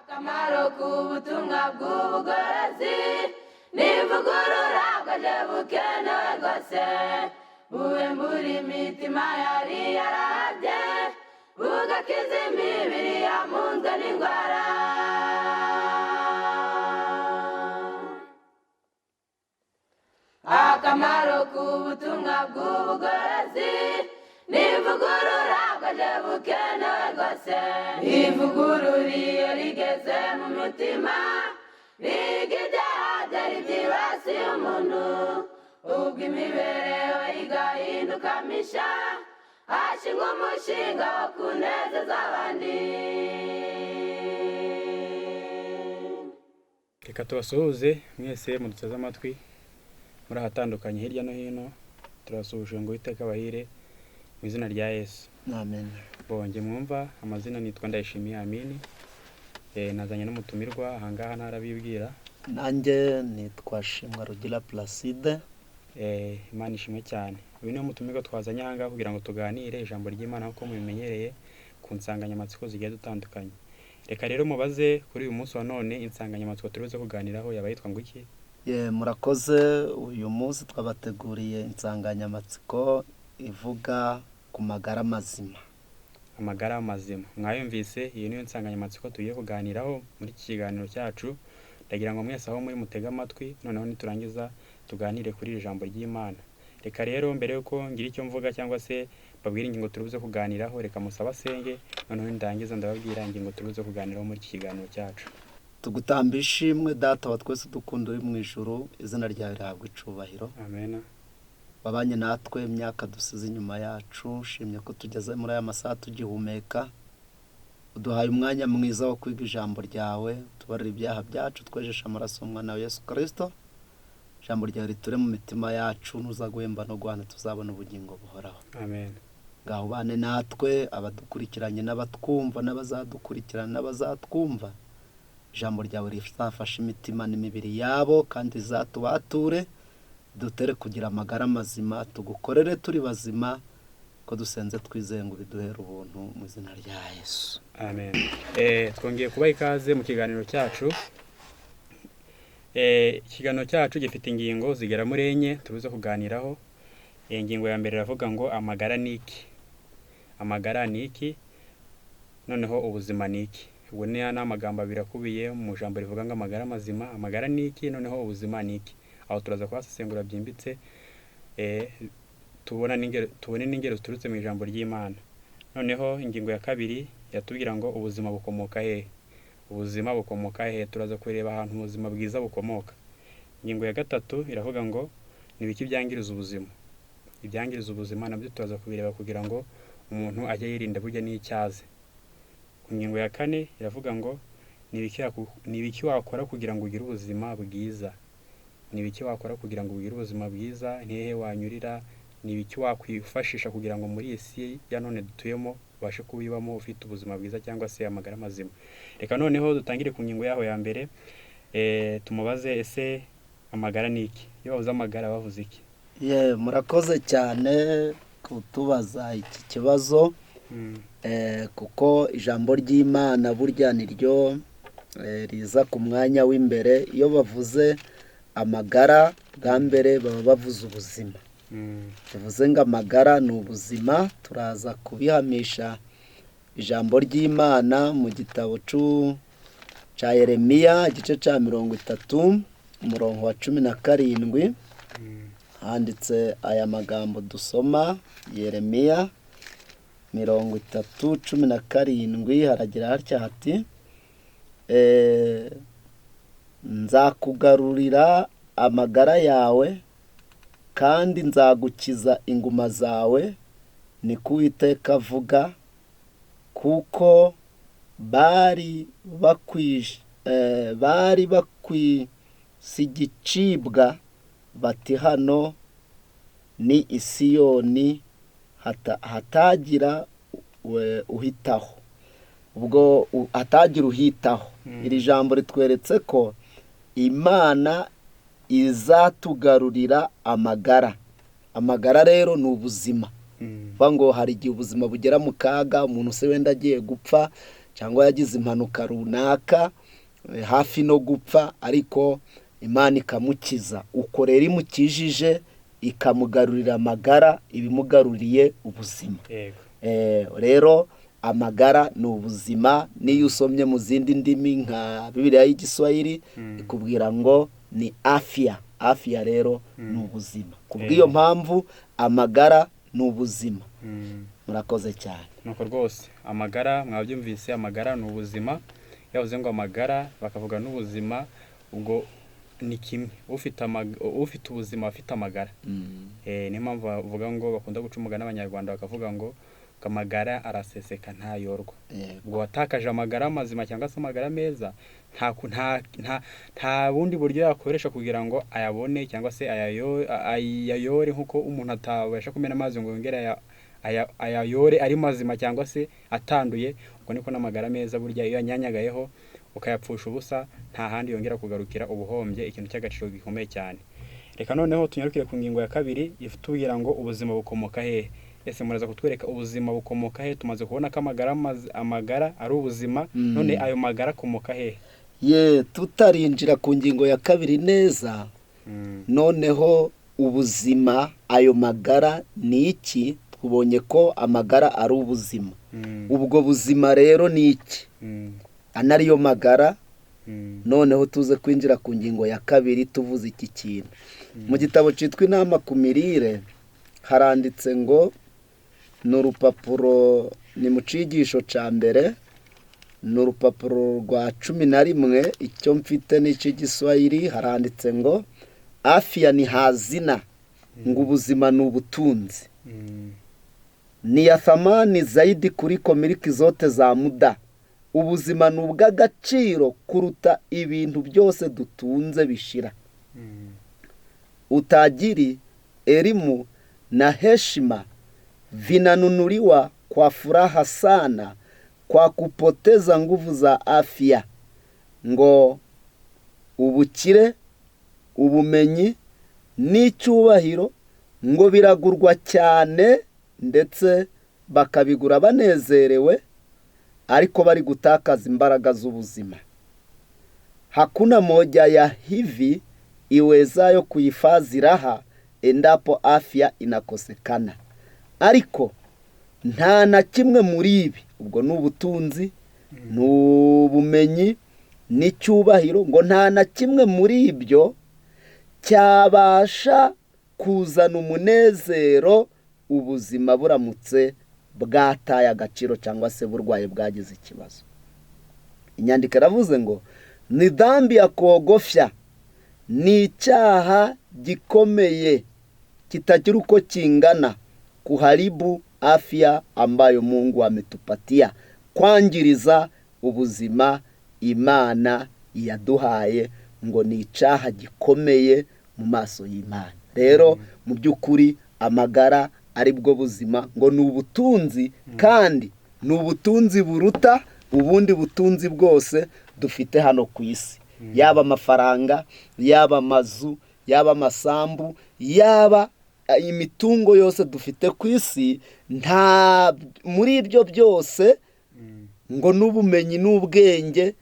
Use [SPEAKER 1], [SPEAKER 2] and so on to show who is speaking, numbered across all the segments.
[SPEAKER 1] akamaro k'ubutumwa bw'ubugorozi n'ivugurura bwaje bukenewe rwose buwembura imitima yari yarabye bugakiza imibiri yamunzwe n'indwara. Akamaro k'ubutumwa bw'ubugorozi n'ivugurura bwaje bukenewe rwose ivugurura iyo rigeze mu mutima biga ibyaha byari byibasiye umuntu ubwo imibereho igahinduka misha hashingwa umushinga wo kunezeza abandi.
[SPEAKER 2] Reka tubasuhuze mwese muduteze amatwi muri ahatandukanye hirya no hino, turabasuhuje ngo Uwiteka abahire mu izina rya Yesu.
[SPEAKER 3] Amen.
[SPEAKER 2] Bonge mwumva amazina nitwa Ndayishimiye Amini, nazanye n'umutumirwa ahangaha narabibwira.
[SPEAKER 3] Nanjye nitwa Shimwa Rugira Placide.
[SPEAKER 2] Imana ishimwe cyane. Uyu ni umutumirwa twazanye ahangaha kugira ngo tuganire ijambo ry'Imana uko mubimenyereye ku nsanganyamatsiko zigiye dutandukanye. Reka rero mubaze kuri uyu munsi wa none insanganyamatsiko turibuze kuganiraho yaba yitwa ngo iki?
[SPEAKER 3] Murakoze. Uyu munsi twabateguriye insanganyamatsiko ivuga ku magara mazima.
[SPEAKER 2] Amagara mazima. Mwayumvise, iyi niyo nsanganyamatsiko tugiye kuganiraho muri iki kiganiro cyacu. Ndagira ngo mwese aho muri mutega amatwi, noneho niturangiza tuganire kuri iri jambo ry'Imana. Reka rero mbere yuko ngira icyo mvuga cyangwa se babwira ingingo turibuze kuganiraho, reka musaba senge, noneho ndangiza ndababwira ingingo turibuze kuganiraho muri iki kiganiro cyacu.
[SPEAKER 3] Tugutamba ishimwe Data wa twese dukunda uri mu ijuru, izina ryawe rihabwe icubahiro.
[SPEAKER 2] Amen.
[SPEAKER 3] Wabanye natwe imyaka dusize inyuma yacu, shimye ko tugeze muri aya masaha tugihumeka. Uduhaye umwanya mwiza wo kwiga ijambo ryawe, tubarira ibyaha byacu, twejesha amaraso y'umwana wa Yesu Kristo. Ijambo ryawe riture mu mitima yacu, nuzaguhemba no guhana tuzabona ubugingo buhoraho.
[SPEAKER 2] Amen.
[SPEAKER 3] Ngaho ubane natwe, abadukurikiranye n'abatwumva n'abazadukurikirana n'abazatwumva. Ijambo ryawe rifasha imitima n'imibiri yabo kandi zatubature, dutere kugira amagara mazima, tugukorere turi bazima, ko dusenze twizeye ngo biduhere ubuntu mu izina rya Yesu.
[SPEAKER 2] Amen. Twongeye kubaha ikaze mu kiganiro cyacu. Ikiganiro cyacu gifite ingingo zigera muri enye tubuze kuganiraho. Ingingo ya mbere iravuga ngo amagara ni iki? Amagara ni iki? Noneho ubuzima ni iki? Ubwo ni amagambo abiri akubiye mu jambo rivuga ngo amagara mazima. Amagara ni iki? Noneho ubuzima ni iki? Aho turaza kwasesengura byimbitse, tubone n'ingero ziturutse mu ijambo ry'Imana. Noneho ingingo ya kabiri yatubwira ngo ubuzima bukomoka hehe? Ubuzima bukomoka hehe? Turaza kureba ahantu ubuzima bwiza bukomoka. Ingingo ya gatatu iravuga ngo ni ibiki byangiriza ubuzima? Ibyangiriza ubuzima nabyo turaza kubireba kugira ngo umuntu ajye yirinda burya n'icyaze. Ingingo ya kane iravuga ngo ni ibiki wakora kugira ngo ugire ubuzima bwiza? Ni ibiki wakora kugira ngo ugire ubuzima bwiza? Ntehe wanyurira? Ni ibiki wakwifashisha kugira ngo muri iyi si ya none dutuyemo ubashe kubibamo ufite ubuzima bwiza cyangwa se amagara mazima? Reka noneho dutangire ku ngingo yaho ya mbere. Tumubaze, ese amagara ni iki? Iyo bavuze amagara bavuze iki?
[SPEAKER 3] Murakoze cyane kutubaza iki kibazo. Kuko ijambo ry'Imana burya niryo riza ku mwanya w'imbere. Iyo bavuze amagara bwa mbere baba bavuze ubuzima. Tuvuze ngo amagara ni ubuzima, turaza kubihamisha ijambo ry'Imana mu gitabo cya Yeremiya igice cya 30 umurongo wa 17. Handitse aya magambo dusoma, Yeremiya 30:17, haragira hatya hati nzakugarurira amagara yawe kandi nzagukiza inguma zawe, ni ko Uwiteka avuga, kuko bari bakwise igicibwa bati hano ni i Siyoni hatagira uhitaho. Ubwo hatagira uhitaho, iri jambo ritweretse ko Imana izatugarurira amagara. Amagara rero ni ubuzima. Ngo hari igihe ubuzima bugera mu kaga, umuntu se wenda agiye gupfa cyangwa yagize impanuka runaka hafi no gupfa, ariko Imana ikamukiza. Uko rero imukijije ikamugarurira amagara, ibimugaruriye ubuzima. Rero amagara ni ubuzima. Niyo usomye mu zindi ndimi nka Bibiliya y'Igiswahili ikubwira ngo ni afya. Afya rero ni ubuzima. Kubw'iyo mpamvu amagara ni ubuzima. Murakoze cyane.
[SPEAKER 2] Nuko rwose amagara mwabyumvise, amagara ni ubuzima. Yavuze ngo amagara bakavuga n'ubuzima, ubwo ni kimwe. Ufite ubuzima afite amagara. Niyo mpamvu bavuga ngo bakunda guca umugani n'Abanyarwanda bakavuga ngo amagara araseseka ntayorwa. Ubwo watakaje amagara mazima cyangwa se amagara meza, nta bundi buryo yakoresha kugira ngo ayabone cyangwa se ayayore, nk'uko umuntu atabasha kumena amazi ngo yongere ayayore ari mazima cyangwa se atanduye. Ubwo niko n'amagara meza burya iyo yanyanyagayeho ukayapfusha ubusa, nta handi yongera kugarukira ubuhombye, ikintu cy'agaciro gikomeye cyane. Reka noneho tunyarukire ku ngingo ya kabiri itubwira ngo ubuzima bukomoka hehe. Ese muraza kutwereka ubuzima bukomoka hehe? Tumaze kubona ko amagara ari ubuzima, none ayo magara akomoka hehe?
[SPEAKER 3] Tutarinjira ku ngingo ya kabiri neza, noneho ubuzima, ayo magara ni iki? Tubonye ko amagara ari ubuzima. Ubwo buzima rero ni iki? Anariyo magara. Noneho tuze kwinjira ku ngingo ya kabiri tuvuze iki kintu. Mu gitabo cyitwa Inama ku Mirire haranditse ngo, ni urupapuro, ni mu cigisho ca mbere, ni urupapuro rwa 11, icyo mfite ni cy'Igiswahili. Haranditse ngo afya ni hazina, ngo ubuzima ni ubutunzi, ni ya thamani zaidi kuliko miliki zote za muda. Ubuzima ni ubw'agaciro kuruta ibintu byose dutunze bishira. Utajiri, elimu na heshima vinanunuliwa kwa furaha sana kwa kupoteza nguvu za afya. Ngo ubukire, ubumenyi n'icyubahiro ngo biragurwa cyane, ndetse bakabigura banezerewe, ariko bari gutakaza imbaraga z'ubuzima. Hakuna moja ya hivi iwezayo kuhifadhi raha endapo afya inakosekana. Ariko nta na kimwe muri ibi, ubwo ni ubutunzi, ni ubumenyi n'icyubahiro, ngo nta na kimwe muri ibyo cyabasha kuzana umunezero ubuzima buramutse bwataye agaciro cyangwa se burwaye bwagize ikibazo. Inyandiko iravuze ngo ni dhambi ya kuogofya, ni icyaha gikomeye kitagira uko kingana kuharibu afya ambayo Mungu ametupatia, kwangiriza ubuzima Imana yaduhaye, ngo ni icyaha gikomeye mu maso y'Imana. Rero mu by'ukuri amagara ari bwo buzima, ngo ni ubutunzi, kandi ni ubutunzi buruta ubundi butunzi bwose dufite hano ku isi. Yaba amafaranga, yaba amazu, yaba amasambu, yaba imitungo yose dufite ku isi, nta muri ibyo byose, ngo n'ubumenyi n'ubwenge,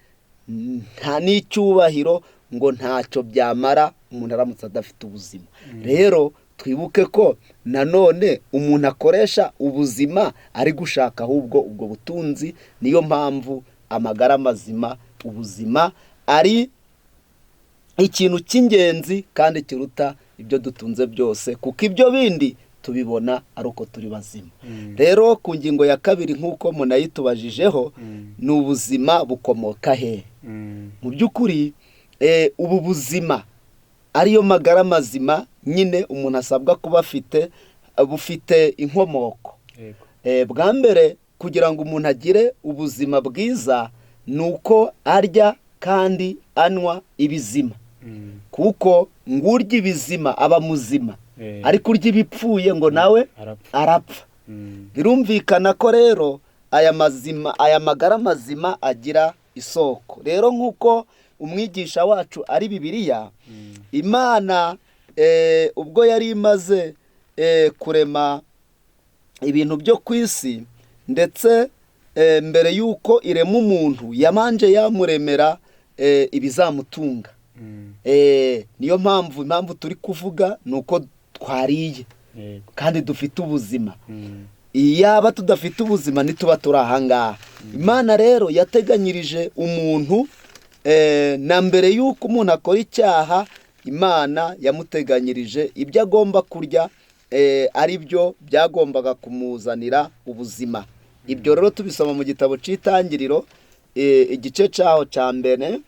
[SPEAKER 3] nta n'icyubahiro, ngo ntacyo byamara umuntu aramutse adafite ubuzima. Rero twibuke ko nanone umuntu akoresha ubuzima ari gushaka ahubwo ubwo butunzi. Niyo mpamvu amagara mazima, ubuzima ari ikintu cy'ingenzi kandi kiruta ibyo dutunze byose, kuko ibyo bindi tubibona ari uko turi bazima. Rero ku ngingo ya kabiri nk'uko munayitubajijeho, ni ubuzima bukomoka he? Mu by'ukuri ubu buzima ariyo magara mazima nyine umuntu asabwa kuba afite, bufite inkomoko. Bwa mbere kugira ngo umuntu agire ubuzima bwiza, ni uko arya kandi anywa ibizima, kuko ngurya ibizima aba muzima, ariko urya ibipfuye ngo nawe arapfa. Birumvikana ko rero aya magara mazima agira isoko. Rero nk'uko umwigisha wacu ari Bibiliya, Imana ubwo yari imaze kurema ibintu byo ku isi, ndetse mbere y'uko irema umuntu yamanje yamuremera ibizamutunga. Niyo mpamvu turi kuvuga ni uko twariye kandi dufite ubuzima. Iyaba tudafite ubuzima ntituba turi ahangaha. Imana rero yateganyirije umuntu na mbere y'uko umuntu akora icyaha, Imana yamuteganyirije ibyo agomba kurya, ari byo byagombaga kumuzanira ubuzima. Ibyo rero tubisoma mu gitabo cy'Itangiriro, igice cyaho cya mbere,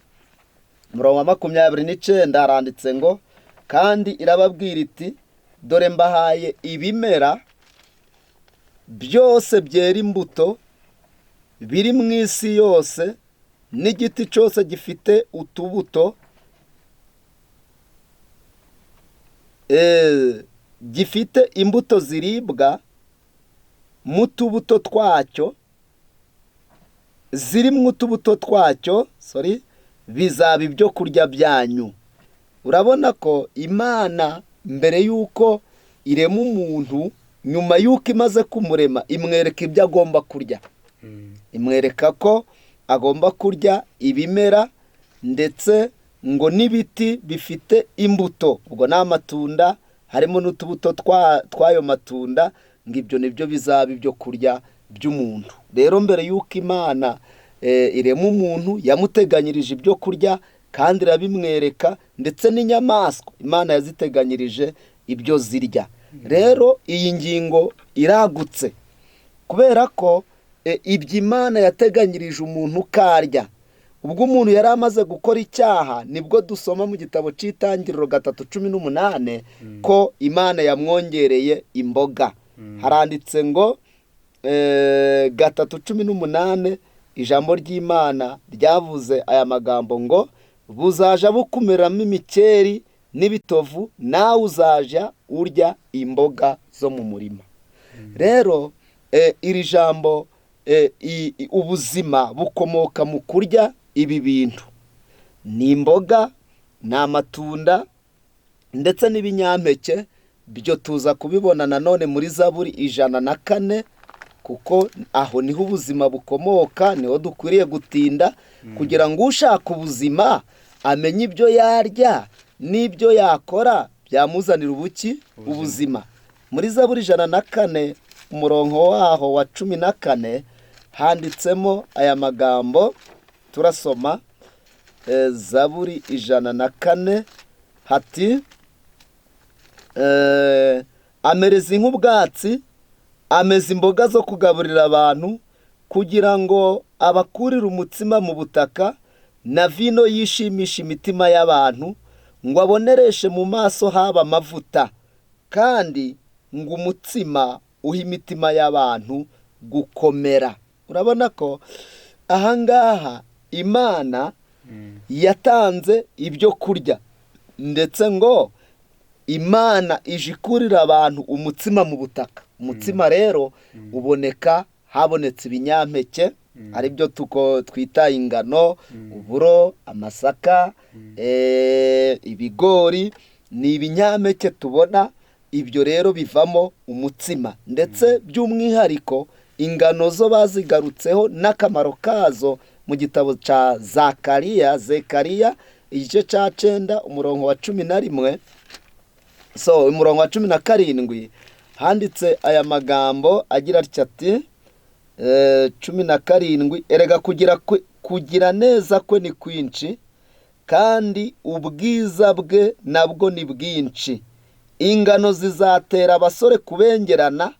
[SPEAKER 3] umurongo wa 29 haranditse ngo, kandi irababwira iti, dore mbahaye ibimera byose byera imbuto biri mu isi yose, n'igiti cyose gifite utubuto gifite imbuto ziribwa mu tubuto twacyo, ziri mu tubuto twacyo, bizaba ibyo kurya byanyu. Urabona ko Imana mbere y'uko irema umuntu, nyuma y'uko imaze kumurema, imwereka ibyo agomba kurya. Imwereka ko agomba kurya ibimera, ndetse ngo n'ibiti bifite imbuto, ubwo n'amatunda, harimo n'utubuto tw'ayo matunda, ngo ibyo nibyo bizaba ibyo kurya by'umuntu. Rero mbere y'uko Imana irema umuntu, yamuteganyirije ibyo kurya kandi irabimwereka, ndetse n'inyamaswa Imana yaziteganyirije ibyo zirya. Rero iyi ngingo iragutse, kubera ko ibyo Imana yateganyirije umuntu karya. Ubwo umuntu yari amaze gukora icyaha, nibwo dusoma mu gitabo cy'Itangiriro 3:18 ko Imana yamwongereye imboga. Haranditse ngo 3:18, ijambo ry'Imana ryavuze aya magambo ngo, buzaja bukumeramo imikeri n'ibitovu, nawe uzaja urya imboga zo mu murima. Rero iri jambo, ubuzima bukomoka mu kurya ibi bintu, ni imboga, ni amatunda, ndetse n'ibinyampeke. Byo tuza kubibona nanone muri Zaburi 104, kuko aho niho ubuzima bukomoka, niho dukwiriye gutinda, kugira ngo ushaka ubuzima amenye ibyo yarya n'ibyo yakora byamuzanira ubuzima. Muri Zaburi 104 umurongo waho wa 14 handitsemo aya magambo, turasoma. Zaburi 104 hati, amereza nk'ubwatsi, ameza imboga zo kugaburira abantu, kugira ngo abakurire umutsima mu butaka, na vino yishimisha imitima y'abantu, ngo abonereshe mu maso haba amavuta, kandi ngo umutsima uha imitima y'abantu gukomera. Urabona ko ahangaha Imana yatanze ibyo kurya, ndetse ngo Imana ije ikurira abantu umutsima mu butaka. Umutsima rero uboneka habonetse ibinyampeke, ari byo twita ingano, uburo, amasaka, ibigori, ni ibinyampeke tubona. Ibyo rero bivamo umutsima, ndetse by'umwihariko ingano zo bazigarutseho n'akamaro kazo mu gitabo cya Zekariya igice cya 9 umurongo wa 11, umurongo wa 17 handitse aya magambo agira ati 17, erega kugira neza kwe ni kwinshi, kandi ubwiza bwe nabwo ni bwinshi. Ingano zizatera abasore kubengerana,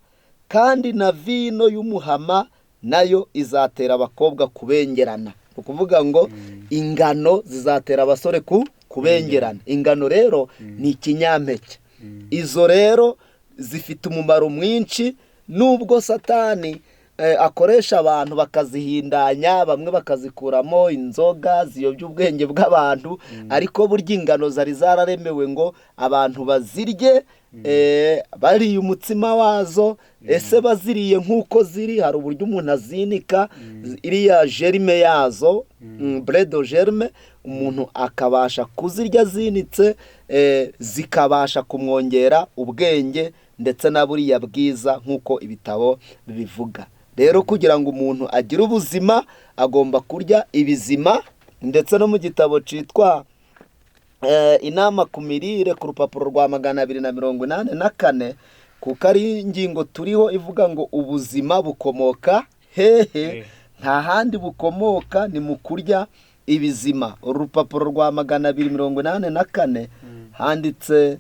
[SPEAKER 3] kandi na vino y'umuhama nayo izatera abakobwa kubengerana. Ukuvuga ngo ingano zizatera abasore kubengerana. Ingano rero ni ikinyampeke. Izo rero zifite umumaro mwinshi, nubwo Satani akoresha abantu bakazihindanya, bamwe bakazikuramo inzoga ziyobya ubwenge bw'abantu, ariko burya ingano zari zararemewe ngo abantu bazirye, bariye umutsima wazo. Ese baziriye nk'uko ziri, hari uburyo umuntu azinika iriya germe yazo, bredo germe, umuntu akabasha kuzirya zinitse, zikabasha kumwongera ubwenge ndetse na buriya bwiza nk'uko ibitabo bibivuga. rero kugira ngo umuntu agire ubuzima agomba kurya ibizima. Ndetse no mu gitabo cyitwa inama ku mirire ku rupapuro rwa 284, kuko ari ingingo turiho ivuga ngo ubuzima bukomoka hehe, nta handi bukomoka ni mu kurya ibizima. Urupapuro rwa 284 handitse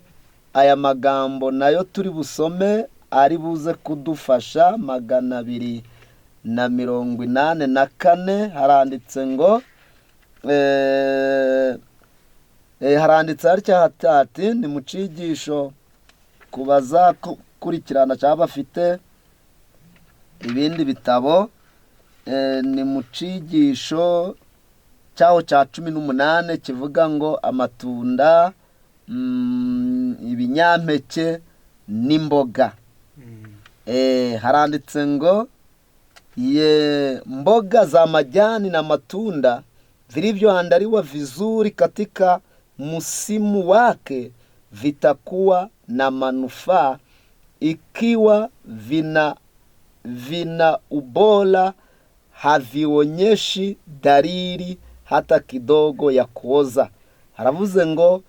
[SPEAKER 3] aya magambo nayo turi busome ari buze kudufasha. 284 haranditse ngo haranditse hatya hati ni mu cigisho kubaza kurikirana cyangwa bafite ibindi bitabo, ni mu cigisho cyaho cya 18 kivuga ngo amatunda, ibinyampeke n'imboga. Haranditse ngo mboga za majani na matunda vilivyoandaliwa vizuri katika msimu wake vitakuwa na manufaa ikiwa vina ubora, havionyeshi dalili hata kidogo ya kuoza. Haravuze ngo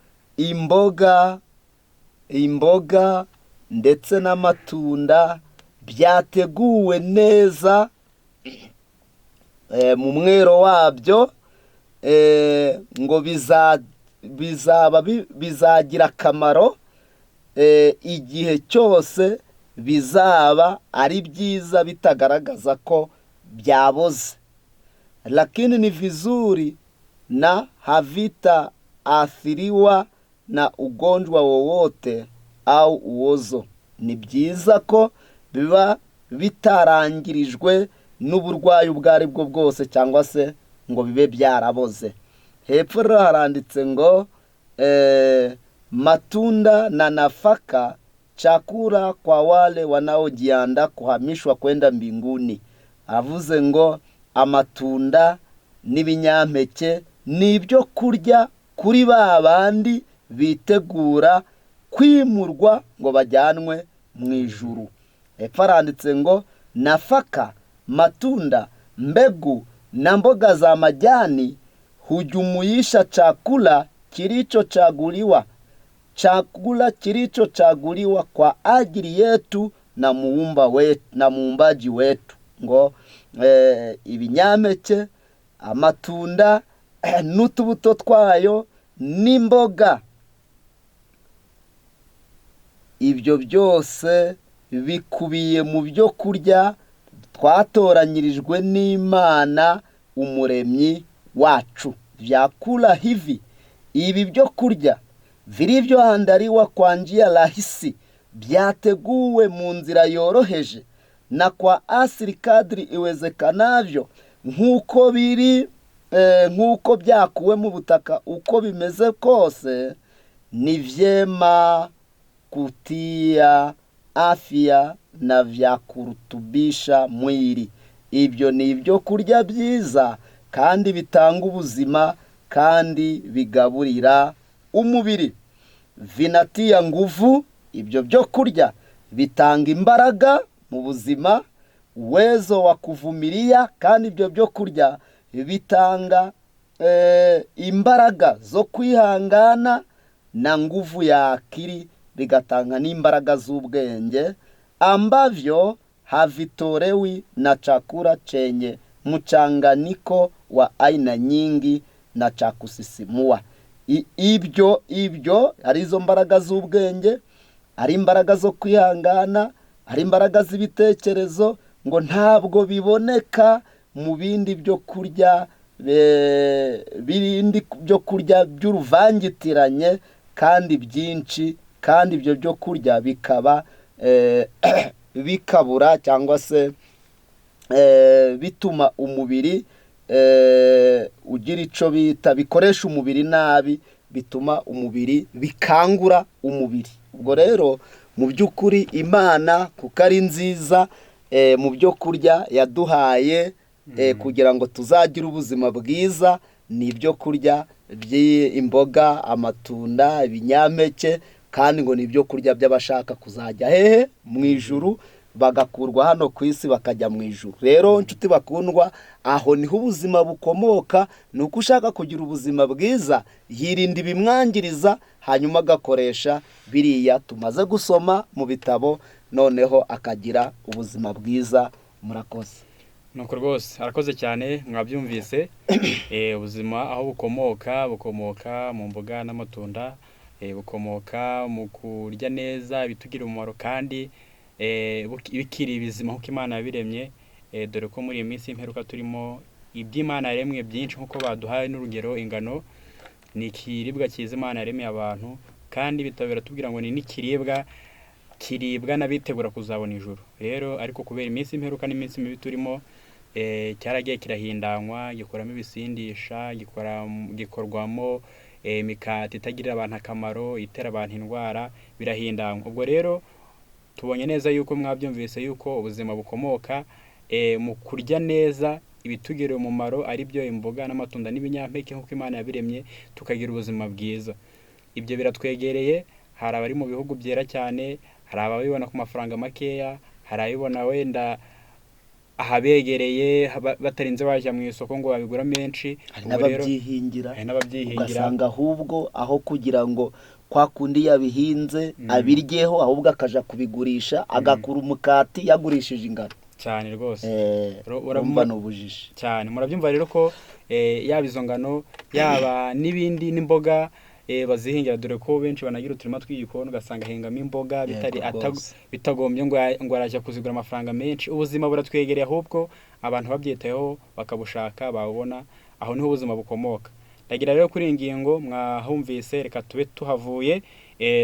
[SPEAKER 3] imboga ndetse n'amatunda byateguwe neza mu mwero wabyo, ngo bizagira akamaro igihe cyose bizaba ari byiza bitagaragaza ko byaboze. Lakini ni vizuri na havita athiriwa na ugonjwa wowote au uozo. Ni byiza ko biba bitarangirijwe n'uburwayi ubwo ari bwo bwose cyangwa se ngo bibe byaraboze. Hepfo haranditse ngo matunda na nafaka, chakula kwa wale wanaojiandaa kuhamishwa kwenda mbinguni. Avuze ngo amatunda n'ibinyampeke nibyo kurya kuri babandi bitegura kwimurwa ngo bajyanwe mu ijuru. Hepfo haranditse ngo nafaka, matunda, mbegu na mboga za majani hujumuisha chakula kilichochaguliwa kwa ajili yetu na muumbaji wetu. Ngo ibinyampeke, amatunda n'utubuto twayo n'imboga, ibyo byose bikubiye mu byo kurya twatoranyirijwe n'Imana umuremyi wacu. Vyakula hivi, ibi byo kurya vilivyoandaliwa kwa njia rahisi, byateguwe mu nzira yoroheje na kwa asili kadri iwezekanavyo, nk'uko byakuwe mu butaka uko bimeze kose, ni vyema kutia afya na vya kurutubisha mwili. Ibyo ni ibyo kurya byiza kandi bitanga ubuzima kandi bigaburira umubiri. Vinatia nguvu, ibyo byo kurya bitanga imbaraga mu buzima, uwezo wa kuvumilia, kandi ibyo byo kurya bitanga imbaraga zo kwihangana na nguvu ya akili, bigatanga n'imbaraga z'ubwenge, ambavyo havitolewi na chakula chenye mchanganyiko wa aina nyingi na cha kusisimua. Ibyo ari izo mbaraga z'ubwenge, ari imbaraga zo kwihangana, ari imbaraga z'ibitekerezo, ngo ntabwo biboneka mu bindi byo kurya by'uruvangitiranye kandi byinshi, kandi ibyo byo kurya bikaba bikabura cyangwa se bituma umubiri ugira ico bita bikoresha umubiri nabi, bituma umubiri bikangura umubiri. Ubwo rero mu by'ukuri Imana kuko ari nziza, mu byo kurya yaduhaye kugira ngo tuzagire ubuzima bwiza, ni ibyo kurya by'imboga, amatunda, ibinyampeke, kandi ngo ni ibyo kurya by'abashaka kuzajya hehe mu ijuru bagakurwa hano ku isi bakajya mu ijuru. Rero nshuti bakundwa, aho niho ubuzima bukomoka. ni uko ushaka kugira ubuzima bwiza, yirinda ibimwangiriza, hanyuma agakoresha biriya tumaze gusoma mu bitabo, noneho akagira ubuzima bwiza. Murakoze.
[SPEAKER 2] nuko rwose arakoze cyane, mwabyumvise. Ubuzima aho bukomoka mu mboga n'amatunda, bukomoka mu kurya neza ibitugirira umumaro, kandi bikiri bizima nk'uko Imana yabiremye. Dore ko muri iyi minsi y'imperuka turimo, iby'Imana yaremwe byinshi nk'uko baduhaye n'urugero, ingano ni ikiribwa cyiza Imana yaremeye abantu, kandi ibitabo biratubwira ngo ni n'ikiribwa kiribwa n'abitegura kuzabona ijuru. Rero ariko kubera iminsi y'imperuka n'iminsi mibi turimo, cyaragiye kirahindanywa, gikoramo ibisindisha, gikorwamo imikati itagirira abantu akamaro, itera abantu indwara, birahindanywa. Ubwo rero tubonye neza yuko mwabyumvise yuko ubuzima bukomoka mu kurya neza ibitugirira umumaro, ari byo imboga n'amatunda n'ibinyampeke nk'uko Imana yabiremye, tukagira ubuzima bwiza. Ibyo biratwegereye. Hari abari mu bihugu byera cyane, hari ababibona ku mafaranga makeya, hari abibona wenda ahabegereye batarinze bajya mu isoko ngo babigura menshi.
[SPEAKER 3] Hari n'ababyihingira,
[SPEAKER 2] n'ababyihingira,
[SPEAKER 3] ugasanga ahubwo aho kugira ngo kwa kundi yabihinze abiryeho, ahubwo akaja kubigurisha, agakura umukati yagurishije ingano
[SPEAKER 2] cyane rwose.
[SPEAKER 3] urumva n'ubujiji
[SPEAKER 2] cyane. Murabyumva rero ko yaba izo ngano, yaba n'ibindi n'imboga bazihingira, dore ko benshi banagira uturima tw'igikoni, ugasanga ahingamo imboga bitagombye ngo arajya kuzigura amafaranga menshi. Ubuzima buratwegereye, ahubwo abantu babyitayeho bakabushaka babubona. Aho niho ubuzima bukomoka. Ndagira rero kuri iyi ngingo mwahumvise, reka tube tuhavuye,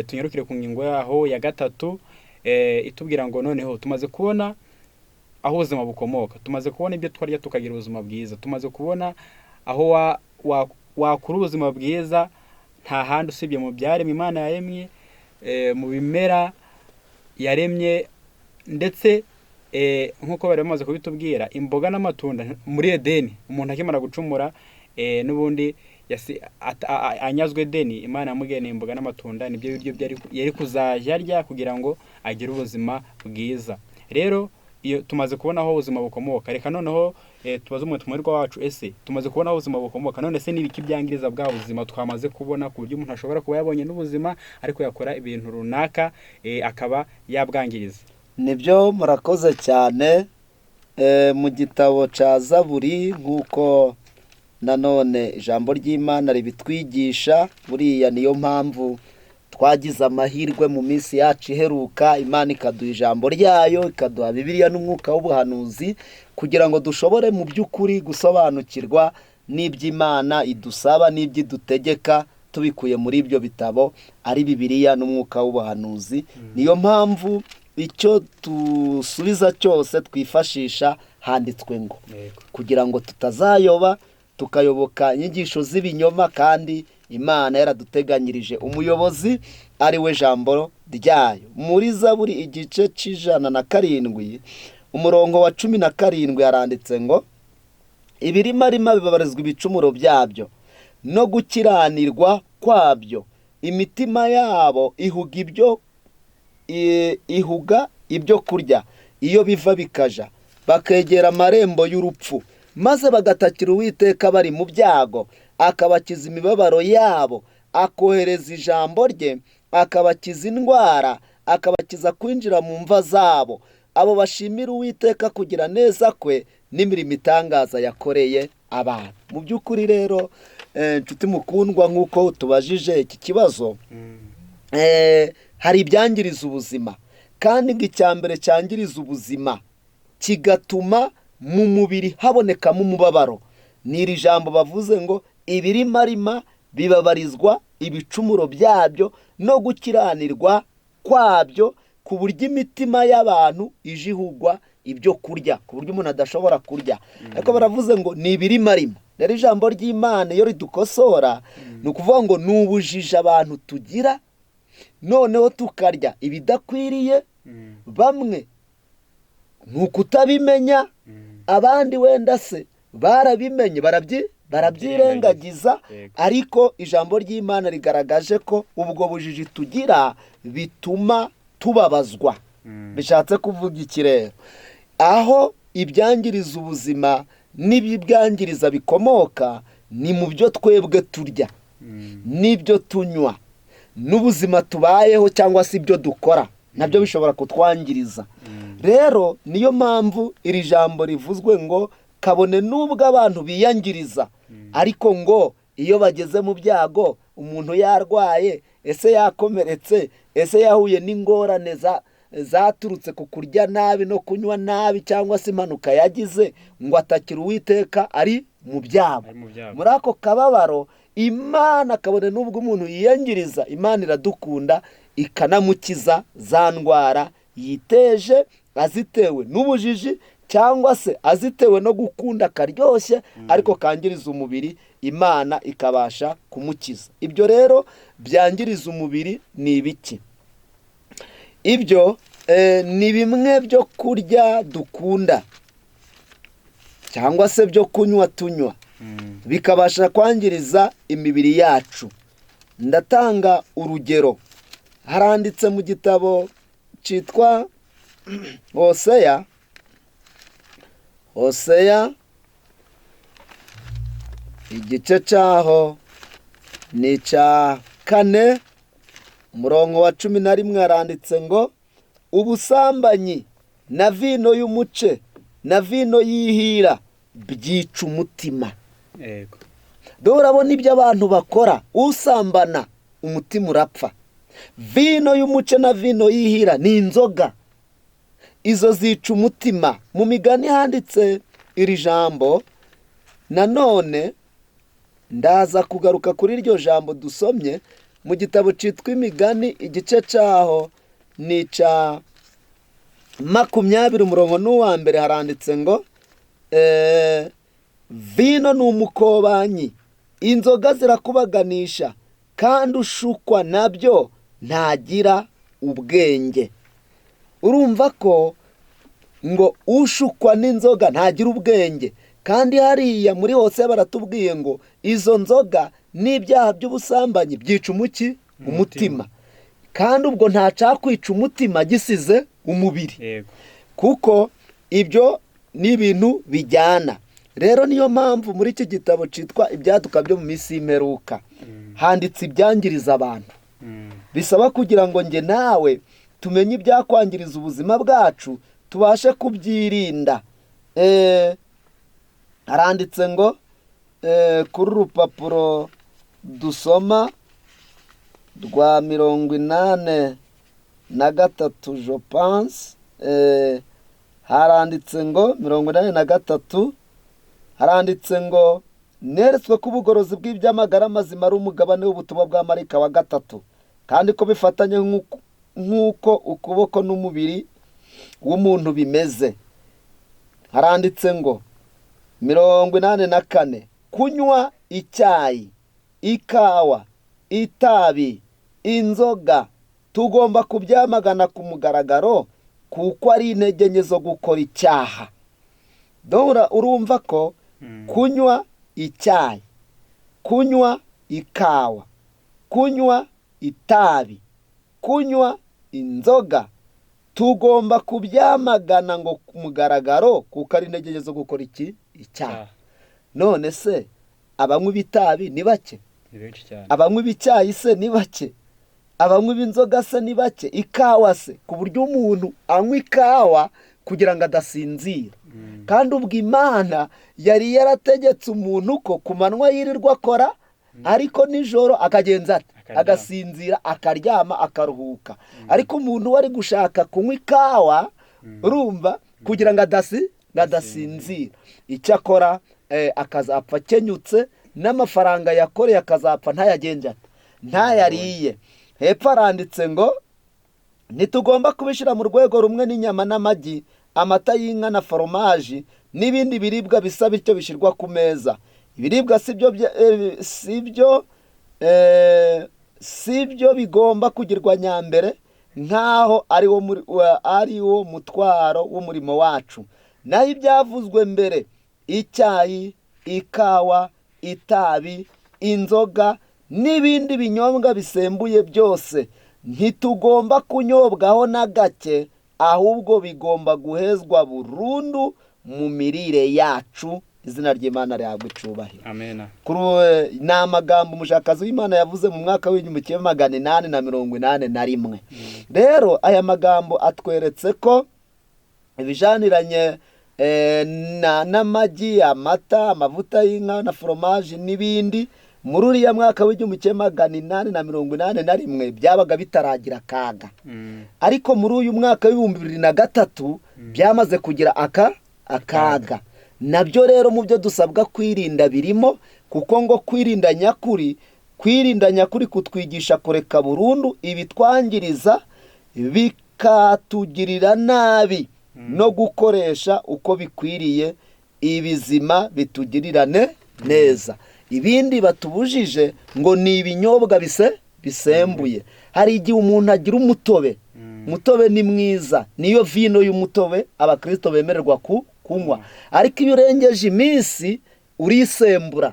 [SPEAKER 2] tunyarukire ku ngingo yaho ya gatatu, itubwira ngo noneho tumaze kubona aho ubuzima bukomoka, tumaze kubona ibyo twarya tukagira ubuzima bwiza, tumaze kubona aho wakura ubuzima bwiza nta handi usibye mu byaremwe Imana yaremye, mu bimera yaremye, ndetse nk'uko bari bamaze kubitubwira, imboga n'amatunda muri Edeni. Umuntu akimara gucumura, n'ubundi anyazwe Edeni, Imana yamugeneye imboga n'amatunda, nibyo biryo yari kuzajya arya kugira ngo agire ubuzima bwiza. Rero iyo tumaze kubona aho ubuzima bukomoka, reka noneho tubaze umutumirwa wacu, ese tumaze kubona aho ubuzima bukomoka, none se n'ibiki byangiriza bwa buzima twamaze kubona, ku buryo umuntu ashobora kuba yabonye n'ubuzima ariko yakora ibintu runaka akaba yabwangiriza?
[SPEAKER 3] Nibyo, murakoze cyane. Mu gitabo cya Zaburi, nk'uko nanone ijambo ry'Imana ribitwigisha, buriya niyo mpamvu twagize amahirwe mu minsi yacu iheruka, Imana ikaduha ijambo ryayo, ikaduha Bibiliya n'umwuka w'ubuhanuzi, kugira ngo dushobore mu by'ukuri gusobanukirwa n'iby'Imana idusaba n'iby'idutegeka, tubikuye muri ibyo bitabo ari Bibiliya n'umwuka w'ubuhanuzi. Niyo mpamvu icyo dusubiza cyose twifashisha handitswe ngo, kugira ngo tutazayoba tukayoboka inyigisho z'ibinyoma, kandi Imana yaraduteganyirije umuyobozi ari we jambo ryayo. Muri Zaburi igice c'107 umurongo wa 17 haranditse ngo, ibirimarima bibabarizwa ibicumuro byabyo no gukiranirwa kwabyo, imitima yabo ihuga ibyo kurya iyo biva bikaja, bakegera amarembo y'urupfu, maze bagatakira Uwiteka bari mu byago, akabakiza imibabaro yabo, akohereza ijambo rye, akabakiza indwara, akabakiza kwinjira mu mva zabo. Abo bashimira Uwiteka kugira neza kwe n'imirimo itangaza yakoreye abantu. Mu by'ukuri rero, nshuti mukundwa, nk'uko tubajije iki kibazo, hari ibyangiriza ubuzima, kandi ngo icya mbere cyangiriza ubuzima kigatuma mu mubiri habonekamo umubabaro, ni iri jambo bavuze ngo, ibirimarima bibabarizwa ibicumuro byabyo no gukiranirwa kwabyo, ku buryo imitima y'abantu ijihugwa ibyo kurya, ku buryo umuntu adashobora kurya. Ariko baravuze ngo ni ibirimarima. Rero ijambo ry'Imana iyo ridukosora, ni ukuvuga ngo ni ubujiji abantu tugira, noneho tukarya ibidakwiriye. Bamwe ni ukutabimenya, abandi wenda se barabimenye barabyirengagiza, ariko ijambo ry'Imana rigaragaje ko ubwo bujiji tugira bituma tubabazwa, bishatse kuvuga iki rero? Aho ibyangiriza ubuzima n'ibyangiriza bikomoka ni mu byo twebwe turya, n'ibyo tunywa, n'ubuzima tubayeho cyangwa se ibyo dukora, nabyo bishobora kutwangiriza. Rero niyo mpamvu iri jambo rivuzwe ngo kabone n'ubwo abantu biyangiriza, ariko ngo iyo bageze mu byago, umuntu yarwaye, ese yakomeretse, ese yahuye n'ingorane zaturutse ku kurya nabi no kunywa nabi cyangwa se impanuka yagize, ngo atakira Uwiteka ari mu byago. Muri ako kababaro Imana, kabone n'ubwo umuntu yiyangiriza, Imana iradukunda ikanamukiza za ndwara yiteje, azitewe n'ubujiji cyangwa se azitewe no gukunda karyoshye ariko kangiriza umubiri, Imana ikabasha kumukiza. Ibyo rero byangiriza umubiri ni ibiki? Ibyo ni bimwe byo kurya dukunda cyangwa se byo kunywa tunywa, bikabasha kwangiriza imibiri yacu. Ndatanga urugero. Haranditse mu gitabo cyitwa Hoseya, igice cyaho ni icya 4 umurongo wa 11, haranditse ngo ubusambanyi na vino y'umuce na vino y'ihira byica umutima.
[SPEAKER 2] Yego.
[SPEAKER 3] Dore urabona ibyo abantu bakora, usambana umutima urapfa. Vino y'umuce na vino y'ihira ni inzoga, izo zica umutima. Mu migani handitse iri jambo. Nanone ndaza kugaruka kuri iryo jambo dusomye mu gitabo cyitwa Imigani, igice cyaho ni icya 20 umurongo n'uwa mbere, haranditse ngo vino ni umukobanyi, inzoga zirakubaganisha, kandi ushukwa nabyo ntagira ubwenge. Urumva ko ngo ushukwa n'inzoga ntagira ubwenge, kandi hariya muri hose baratubwiye ngo izo nzoga n'ibyaha by'ubusambanyi byica umutima, kandi ubwo ntacakwica umutima gisize umubiri, kuko ibyo ni ibintu bijyana. Rero niyo mpamvu muri iki gitabo cyitwa Ibyaduka byo mu minsi y'imperuka handitse ibyangiriza abantu. Bisaba kugira ngo nge nawe tumenye ibyakwangiriza ubuzima bwacu, tubashe kubyirinda. Haranditse ngo kuri urupapuro dusoma rwa 83 je pense, haranditse ngo 83, haranditse ngo neretswe ko ubugorozi bw'iby'amagara mazima ari umugabane w'ubutumwa bwa marayika wa 3, kandi ko bifatanye nk'uko ukuboko n'umubiri w'umuntu bimeze. Haranditse ngo 84, kunywa icyayi, ikawa, itabi, inzoga tugomba kubyamagana ku mugaragaro, kuko ari intege nke zo gukora icyaha. Dora urumva ko kunywa icyayi, kunywa ikawa, kunywa itabi, kunywa inzoga tugomba kubyamagana ngo ku mugaragaro, kuko ari intege nke zo gukora icyaha. None se abanywa ibitabi ni bake?
[SPEAKER 2] Ni benshi cyane.
[SPEAKER 3] Abanywa ibicyayi se ni bake? Abanywa inzoga se ni bake? Ikawa se, ku buryo umuntu anywa ikawa kugira ngo adasinzira, kandi ubwo Imana yari yarategetse umuntu ko ku manywa yirirwa akora, ariko nijoro akagenza agasinzira, akaryama, akaruhuka. Ariko umuntu wari gushaka kunywa ikawa, urumva, kugira ngo adasinzira, icyo akora akazapfa akenyutse, n'amafaranga yakoreye akazapfa ntayariye. Hepfo haranditse ngo ntitugomba kubishyira mu rwego rumwe n'inyama n'amagi, amata y'inka na foromaji n'ibindi biribwa bisa bityo bishyirwa ku meza. Ibiribwa sibyo bigomba kugirwa nyambere, nk'aho ari wo mutwaro w'umurimo wacu. Naho ibyavuzwe mbere, icyayi, ikawa, itabi, inzoga n'ibindi binyobwa bisembuye byose ntitugomba kunyobwaho na gake, ahubwo bigomba guhezwa burundu mu mirire yacu. Izina ry'Imana rihabwa icubahiro.
[SPEAKER 2] Amen.
[SPEAKER 3] Ni amagambo umushakazi w'Imana yavuze mu mwaka w'igihumbi kimwe magana inani na mirongo inani na rimwe. Rero aya magambo atweretse ko ibijaniranye n'amagi, amata, amavuta y'inka na foromaje n'ibindi muri uriya mwaka w'igihumbi kimwe magana inani na mirongo inani na rimwe byabaga bitaragira akaga. Ariko muri uyu mwaka w'ibihumbi 2003 byamaze kugira akaga. Nabyo rero mu byo dusabwa kwirinda birimo, kuko ngo kwirinda nyakuri kutwigisha kureka burundu ibitwangiriza bikatugirira nabi no gukoresha uko bikwiriye ibizima bitugirirane neza. Ibindi batubujije ngo ni ibinyobwa bisembuye. Hari igihe umuntu agira umutobe ni mwiza, niyo vino y'umutobe abakristo bemererwa kunywa, ariko iyo urengeje iminsi urisembura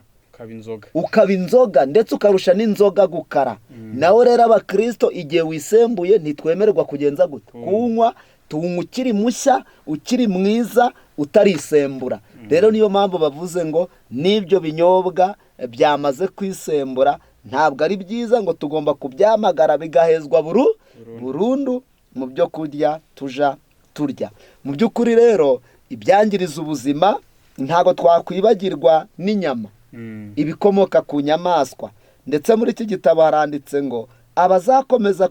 [SPEAKER 3] ukaba inzoga ndetse ukarusha n'inzoga gukara. Nawe rero abakristo igihe wisembuye ntitwemererwa kugenza gute kunywa, tunywa ukiri mushya, ukiri mwiza, utarisembura. Rero niyo mpamvu bavuze ngo n'ibyo binyobwa byamaze kwisembura ntabwo ari byiza, ngo tugomba kubyamagara bigahezwa burundu mu byo kurya turya. Mu by'ukuri rero ibyangiriza ubuzima ntabwo twakwibagirwa n'inyama, ibikomoka ku nyamaswa. Ndetse muri iki gitabo haranditse ngo abazakomeza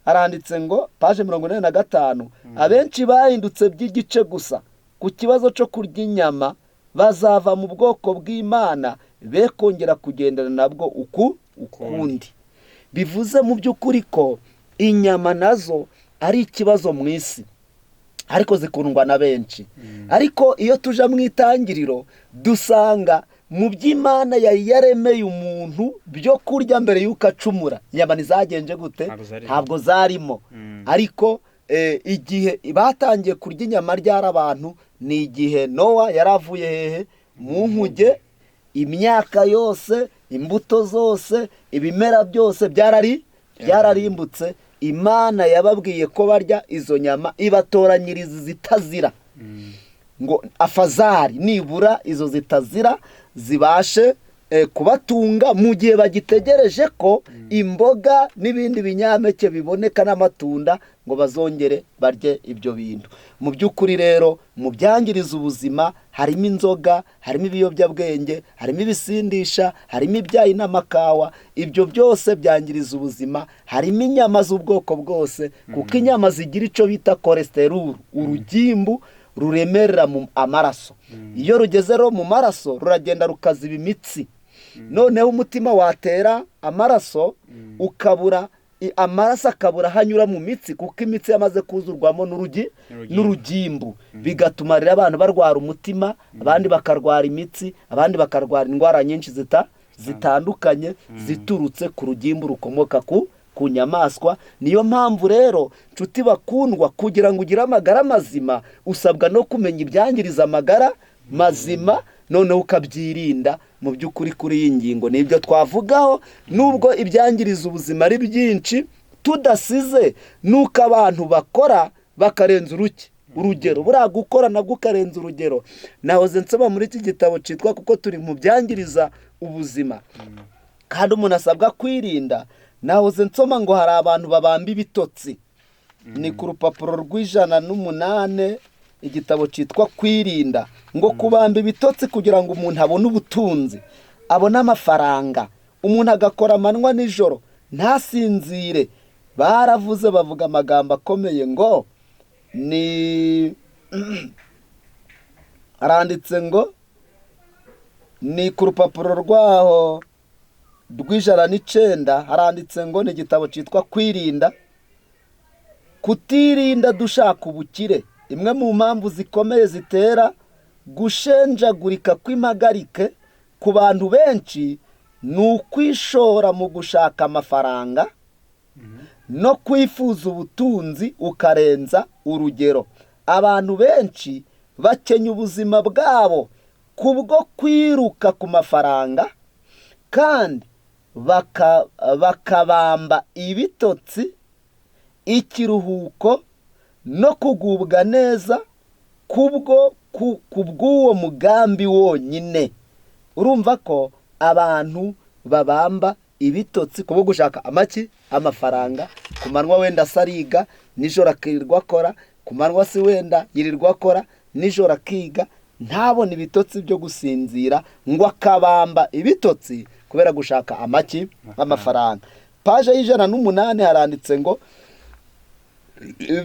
[SPEAKER 3] haranditse ngo paje 45, abenshi bahindutse by'igice gusa ku kibazo cyo kurya inyama bazava mu bwoko bw'Imana be kongera kugendana nabwo ukundi. Bivuze mu by'ukuri ko inyama nazo ari ikibazo mu isi, ariko zikundwa na benshi. Ariko iyo tuja mu itangiriro dusanga mu by'Imana yari yaremeye umuntu byo kurya mbere y'uko acumura. Inyama ntizagenje gute? Ntabwo zarimo. Ariko igihe batangiye kurya inyama ryari abantu ni igihe Nowa yaravuye hehe mu nkuge, imyaka yose, imbuto zose, ibimera byose byararimbutse. Imana yababwiye ko barya izo nyama, ibatoranyiriza zitazira, ngo afazari nibura izo zitazira zibashe kubatunga mu gihe bagitegereje ko imboga n'ibindi binyampeke biboneka n'amatunda ngo bazongere barye ibyo bintu. Mu by'ukuri rero mu byangiriza ubuzima harimo inzoga, harimo ibiyobyabwenge, harimo ibisindisha, harimo ibyayi n'amakawa. Ibyo byose byangiriza ubuzima. Harimo inyama z'ubwoko bwose, kuko inyama zigira icyo bita cholesterol, urugimbu ruremerera mu amaraso. Iyo rugeze rero mu maraso ruragenda rukaziba imitsi, noneho umutima watera amaraso ukabura, amaraso akabura hanyura mu mitsi, kuko imitsi yamaze kuzurwamo n'urugimbu. Bigatuma rero abantu barwara umutima, abandi bakarwara imitsi, abandi bakarwara indwara nyinshi zitandukanye ziturutse ku rugimbu rukomoka ku nyamaswa. Niyo mpamvu rero nshuti bakundwa, kugira ngo ugire amagara mazima usabwa no kumenya ibyangiriza amagara mazima, noneho ukabyirinda. Mu by'ukuri kuri iyi ngingo nibyo twavugaho, nubwo ibyangiriza ubuzima ari byinshi, tudasize nuko abantu bakora bakarenza urugero. Buriya gukora nabwo ukarenza urugero. Nahoze nsoma muri iki gitabo cyitwa kuko turi mu byangiriza ubuzima kandi umuntu asabwa kwirinda. Nahoze nsoma ngo hari abantu babamba ibitotsi. Ni ku rupapuro rw'108 igitabo cyitwa kwirinda, ngo kubamba ibitotsi kugira ngo umuntu abone ubutunzi, abone amafaranga, umuntu agakora amanywa nijoro ntasinzire. Baravuze bavuga amagambo akomeye ngo ni aranditse ngo ni ku rupapuro rwaho rw'109 haranditse ngo ni igitabo cyitwa kwirinda. Kutirinda dushaka ubukire, imwe mu mpamvu zikomeye zitera gushenjagurika kw'impagarike ku bantu benshi ni ukwishora mu gushaka amafaranga no kwifuza ubutunzi ukarenza urugero. Abantu benshi bakenya ubuzima bwabo kubwo kwiruka ku mafaranga, kandi bakabamba ibitotsi, ikiruhuko no kugubwa neza kubw'uwo mugambi wonyine. Urumva ko abantu babamba ibitotsi kubwo gushaka amafaranga, ku manywa wenda asariga, nijoro akirirwa akora, ku manywa si wenda yirirwa akora, nijoro akiga, ntabone ibitotsi byo gusinzira, ngo akabamba ibitotsi kubera gushaka amafaranga. Paje y'108 haranditse ngo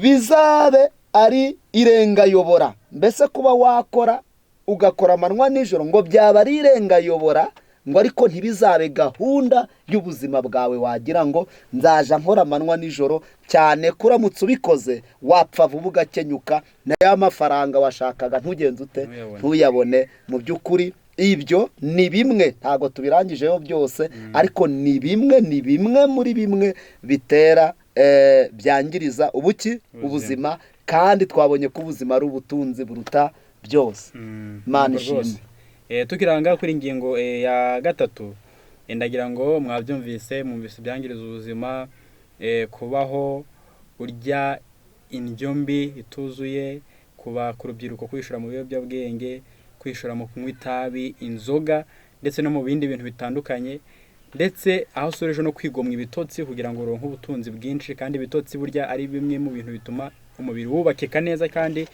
[SPEAKER 3] bizabe ari irengayobora. Mbese kuba wakora ugakora amanywa nijoro ngo byaba ari irengayobora, ngo ariko ntibizabe gahunda y'ubuzima bwawe wagira ngo nzaja nkora amanywa nijoro, cyane kuramutse ubikoze wapfa vuba ugakenyuka, na ya mafaranga washakaga ntugenze ute, ntuyabone. Mu by'ukuri ibyo ni bimwe, ntago tubirangijeho byose, ariko ni bimwe muri bimwe bitera byangiriza ubuzima, kandi twabonye ko ubuzima ari ubutunzi buruta byose. Mana ishimwe.
[SPEAKER 2] Tukiranga kuri ingingo ya gatatu, ndagira ngo mwabyumvise, mwumvise byangiriza ubuzima, kubaho urya indyo mbi ituzuye, kuba ku rubyiruko kwishora mu biyobyabwenge, kwishora mu kunywa itabi, inzoga ndetse no mu bindi bintu bitandukanye, ndetse aho usoreje no kwigomwa ibitotsi kugira ngo uronke ubutunzi bwinshi. Kandi ibitotsi burya ari bimwe mu bintu bituma umubiri wubakika neza kandi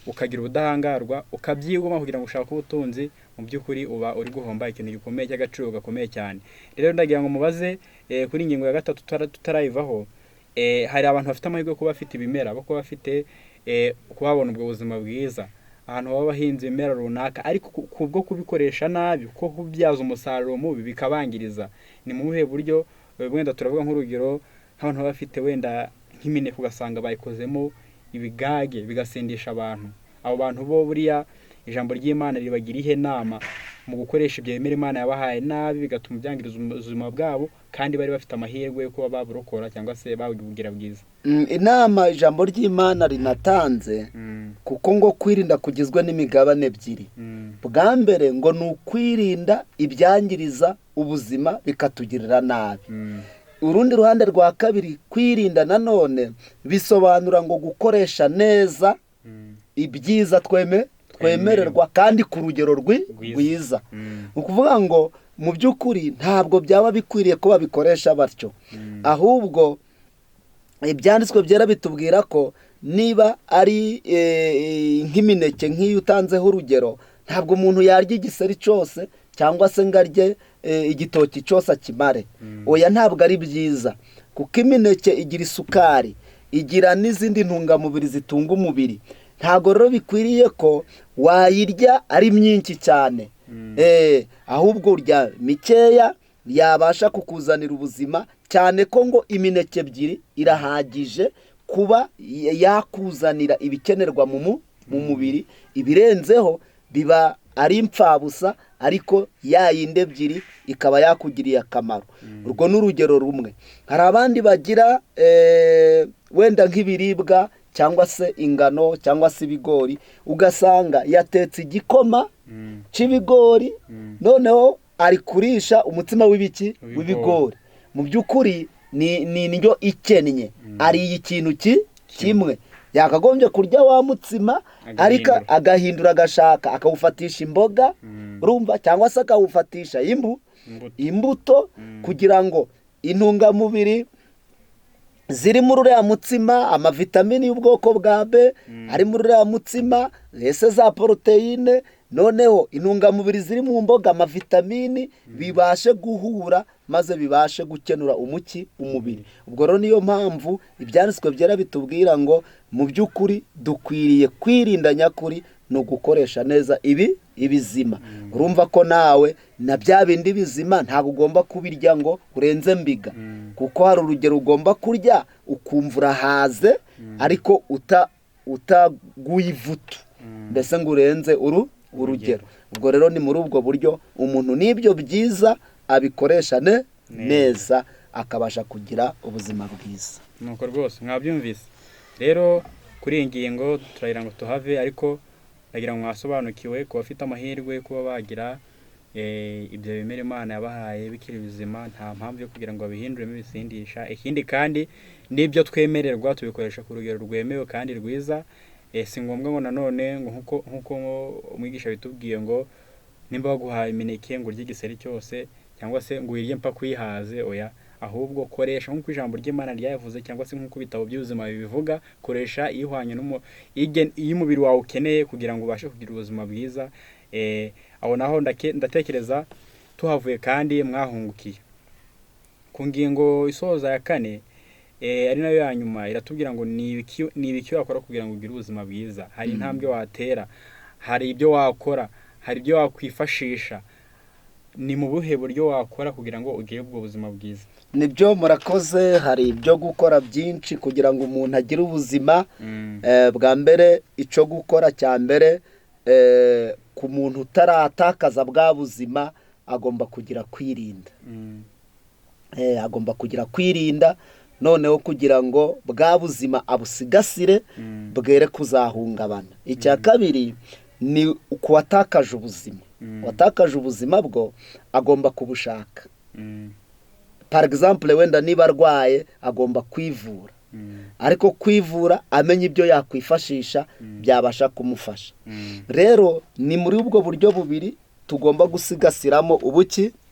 [SPEAKER 2] ukagira ubudahangarwa, ukabyigoma kugira ngo ushake ubutunzi. Mu by'ukuri uba uri guhomba ikintu gikomeye cy'agaciro gakomeye cyane. Rero ndagira ngo mubaze kuri ingingo ya gatatu tutarayivaho, hari abantu bafite amahirwe kuba bafite ibimera, kuba bafite kubabona ubwo buzima bwiza, ahantu baba bahinze ibimera runaka, ariko kubwo kubikoresha nabi, ko kubyaza umusaruro mubi bikabangiriza. Ni mu buhe buryo? Wenda turavuga nk'urugero nk'abantu baba bafite wenda nk'imineke, ugasanga bayikozemo ibigage bigasindisha abantu. Abo bantu bo buriya ijambo ry'Imana ribagira ihe nama mu gukoresha ibyo bimera Imana yabahaye nabi, bigatuma byangiriza ubuzima bwabo, kandi bari bafite amahirwe yo kuba baburokora cyangwa se babugira bwiza.
[SPEAKER 3] Inama ijambo ry'Imana rinatanze, kuko ngo kwirinda kugizwe n'imigabane ebyiri. Bwa mbere ngo ni ukwirinda ibyangiriza ubuzima bikatugirira nabi. Urundi ruhande rwa kabiri, kwirinda nanone bisobanura ngo gukoresha neza ibyiza twemererwa kandi ku rugero rwiza. Ukuvuga ngo mu by'ukuri ntabwo byaba bikwiriye ko babikoresha batyo, ahubwo ibyanditswe byera bitubwira ko niba ari nk'imineke nk'iyo utanzeho urugero, ntabwo umuntu yarya igiseri cyose cyangwa se ngo arye igitoki cyose akimare. Oya, ntabwo ari byiza, kuko imineke igira isukari, igira n'izindi ntungamubiri zitunga umubiri. Ntabwo rero bikwiriye ko wayirya ari myinshi cyane, ahubwo urya mikeya yabasha kukuzanira ubuzima, cyane ko ngo imineke ebyiri irahagije kuba yakuzanira ibikenerwa mu mubiri. Ibirenzeho biba ari impfabusa, ariko yayindi ebyiri ikaba yakugiriye akamaro. Urwo ni urugero rumwe. Hari abandi bagira wenda nk'ibiribwa cyangwa se ingano cyangwa se ibigori, ugasanga yatetse igikoma cy'ibigori, noneho ari kurisha umutsima w'ibigori. Mu by'ukuri ni indyo ikennye, ariye ikintu kimwe. Yakagombye kurya wa mutsima, ariko agahindura, agashaka akawufatisha imboga, urumva, cyangwa se akawufatisha imbuto, kugira ngo intungamubiri ziri muri uriya mutsima, amavitamini y'ubwoko bwa B ari muri uriya mutsima, ese za poroteyine, noneho intungamubiri ziri mu mboga, amavitamini, bibashe guhura maze bibashe gukenura umubiri. Ubwo rero niyo mpamvu ibyanditswe byera bitubwira ngo mu by'ukuri dukwiriye kwirinda nyakuri no gukoresha neza ibizima. Urumva ko nawe na bya bindi bizima ntabwo ugomba kubirya ngo urenze mbiga, kuko hari urugero ugomba kurya ukumva urahaze, ariko utaguye ivutu, mbese ngo urenze urugero. Ubwo rero ni muri ubwo buryo umuntu n'ibyo byiza abikoresha neza, akabasha kugira ubuzima bwiza.
[SPEAKER 2] Nuko rwose mwabyumvise. Rero kuri iyi ngingo turagira ngo tuhave, ariko ndagira ngo mwasobanukiwe ku bafite amahirwe kuba bagira ibyo bimera Imana yabahaye bikiri bizima, nta mpamvu yo kugira ngo babihinduremo ibisindisha. Ikindi kandi n'ibyo twemererwa tubikoresha ku rugero rwemewe kandi rwiza. Si ngombwa ngo nanone ngo nk'uko umwigisha bitubwiye ngo nimba baguhaye imineke ngo urye igiseri cyose cyangwa se ngo uyirye mpaka uyihaze, oya, ahubwo koresha nk'uko ijambo ry'Imana ryavuze cyangwa se nk'uko ibitabo by'ubuzima bibivuga, koresha ihwanye iyo umubiri wawe ukeneye kugira ngo ubashe kugira ubuzima bwiza. Aho naho ndatekereza tuhavuye kandi mwahungukiye. Ku ngingo isoza ya 4 ari nayo ya nyuma iratubwira ngo ni ibiki wakora kugira ngo ugire ubuzima bwiza. Hari intambwe watera, hari ibyo wakora, hari ibyo wakwifashisha. Ni mu buhe buryo wakora kugira ngo ugire ubwo buzima bwiza?
[SPEAKER 3] Nibyo murakoze, hari ibyo gukora byinshi kugira ngo umuntu agire ubuzima. Bwa mbere icyo gukora cya mbere, ku muntu utaratakaza bwa buzima agomba kugira kwirinda. Agomba kugira kwirinda noneho kugira ngo bwa buzima abusigasire bwere kuzahungabana. Icya kabiri ni kuwatakaje ubuzima. Watakaje ubuzima bwo agomba kubushaka. Par exemple, wenda niba arwaye agomba kwivura, ariko kwivura amenya ibyo yakwifashisha byabasha kumufasha. Rero ni muri ubwo buryo bubiri tugomba gusigasiramo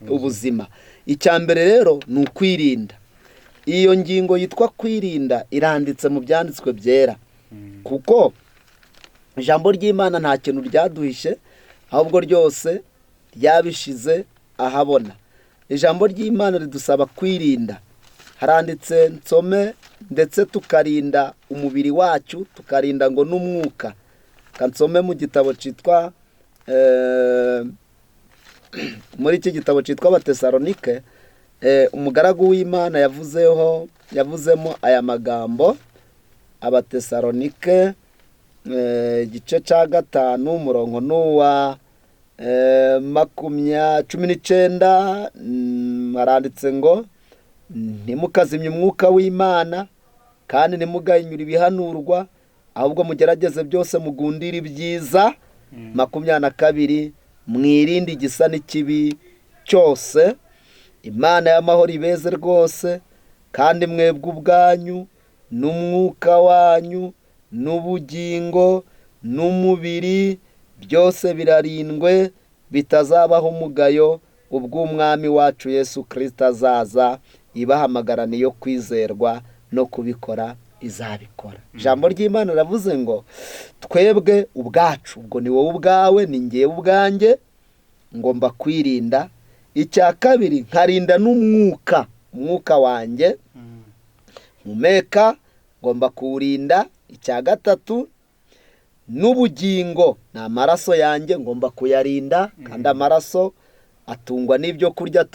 [SPEAKER 3] ubuzima. Icya mbere rero ni ukwirinda. Iyo ngingo yitwa kwirinda iranditse mu byanditswe byera, kuko ijambo ry'Imana nta kintu ryaduhishe, ahubwo ryose ryabishize ahabona. Ijambo ry'Imana ridusaba kwirinda. Haranditse nsome, ndetse tukarinda umubiri wacu, tukarinda ngo n'umwuka. Kansome mu gitabo cyitwa muri iki gitabo cyitwa Abatesalonike, umugaragu w'Imana yavuzemo aya magambo. Abatesalonike igice cya 5 umurongo n'uwa 19, haranditse ngo ntimukazimye umwuka w'Imana kandi ntimugahinyure ibihanurwa, ahubwo mugerageze byose mugundire ibyiza. 22, mwirinde igisa n'ikibi cyose. Imana y'amahoro ibeze rwose, kandi mwebwe ubwanyu n'umwuka wanyu n'ubugingo n'umubiri byose birarindwe, bitazabaho umugayo ubwo umwami wacu Yesu Kristo azaza. Ibahamagarana yo kwizerwa no kubikora izabikora. Ijambo ry'Imana ravuze ngo twebwe ubwacu, ubwo ni wowe ubwawe, ni ngewe ubwanjye, ngomba kwirinda. Icya kabiri, nkarinda umwuka wanjye, mpumeka, ngomba kuwurinda. Icya gatatu, n'ubugingo, ni amaraso yanjye, ngomba kuyarinda, kandi amaraso atungwa n'ibyo kurya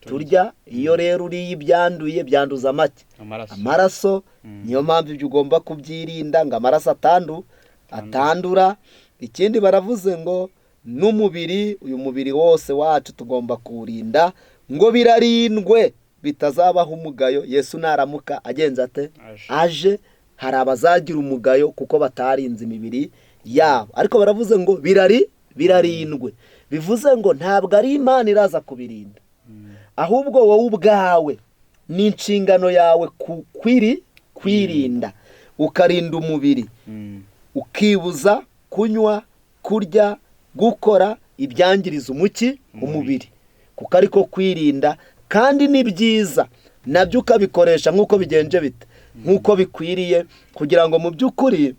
[SPEAKER 3] turya. Iyo rero uriye ibyanduye byanduza amaraso. Niyo mpamvu ibyo ugomba kubyirinda ngo amaraso atandura. Ikindi baravuze ngo n'umubiri, uyu mubiri wose wacu tugomba kuwurinda ngo birarindwe, bitazabaho umugayo. Yesu naramuka agenza ate? Aje. Hari abazagira umugayo kuko batarinze imibiri yabo, ariko baravuze ngo birarindwe. Bivuze ngo ntabwo ari Imana iraza kubirinda, ahubwo wowe ubwawe ni inshingano yawe kwirinda. Ukarinda umubiri, ukibuza kunywa, kurya, gukora ibyangiriza umubiri, kuko ariko kwirinda. Kandi ni byiza nabyo ukabikoresha nk'uko bigenje bite, nk'uko bikwiriye, kugira ngo mu by'ukuri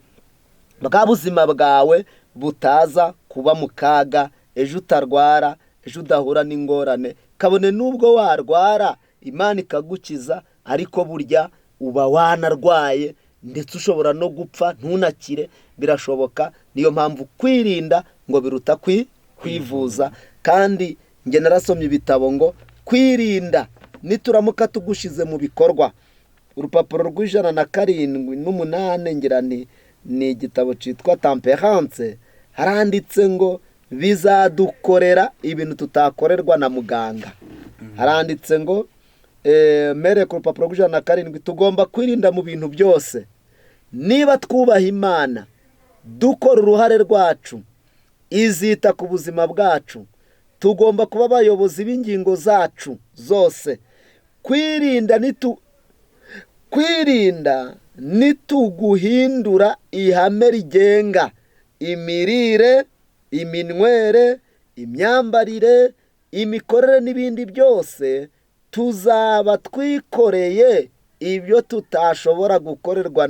[SPEAKER 3] bwa buzima bwawe butaza kuba mu kaga, ejo utarwara, ejo udahura n'ingorane. Kabone n'ubwo warwara Imana ikagukiza, ariko burya uba wanarwaye, ndetse ushobora no gupfa ntunakire, birashoboka. Niyo mpamvu kwirinda ngo biruta kwivuza. Kandi njye narasomye ibitabo ngo kwirinda nituramuka tugushize mu bikorwa. Urupapuro rw'178 ngira ni igitabo cyitwa Temperance, haranditse ngo bizadukorera ibintu tutakorerwa na muganga. Haranditse ngo mere ku rupapuro rw'107, tugomba kwirinda mu bintu byose. Niba twubaha Imana, dukora uruhare rwacu, izita ku buzima bwacu, tugomba kuba abayobozi b'ingingo zacu zose. Kwirinda nituguhindura ihame rigenga imirire, iminywere, imyambarire, imikorere n'ibindi byose, tuzaba twikoreye ibyo tutashobora gukorerwa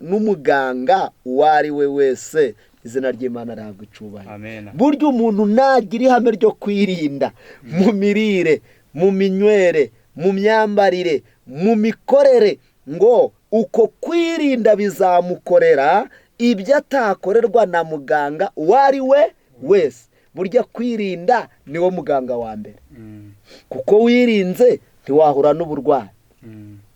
[SPEAKER 3] n'umuganga uwo ari we wese. Izina ry'Imana rihabwa icyubahiro.
[SPEAKER 2] Amen.
[SPEAKER 3] Burya umuntu nagira ihame ryo kwirinda mu mirire, mu minywere, mu myambarire, mu mikorere, ngo uko kwirinda bizamukorera ibyo atakorerwa na muganga uwo ari we wese. Burya kwirinda niwo muganga wa mbere, kuko wirinze ntiwahura n'uburwayi.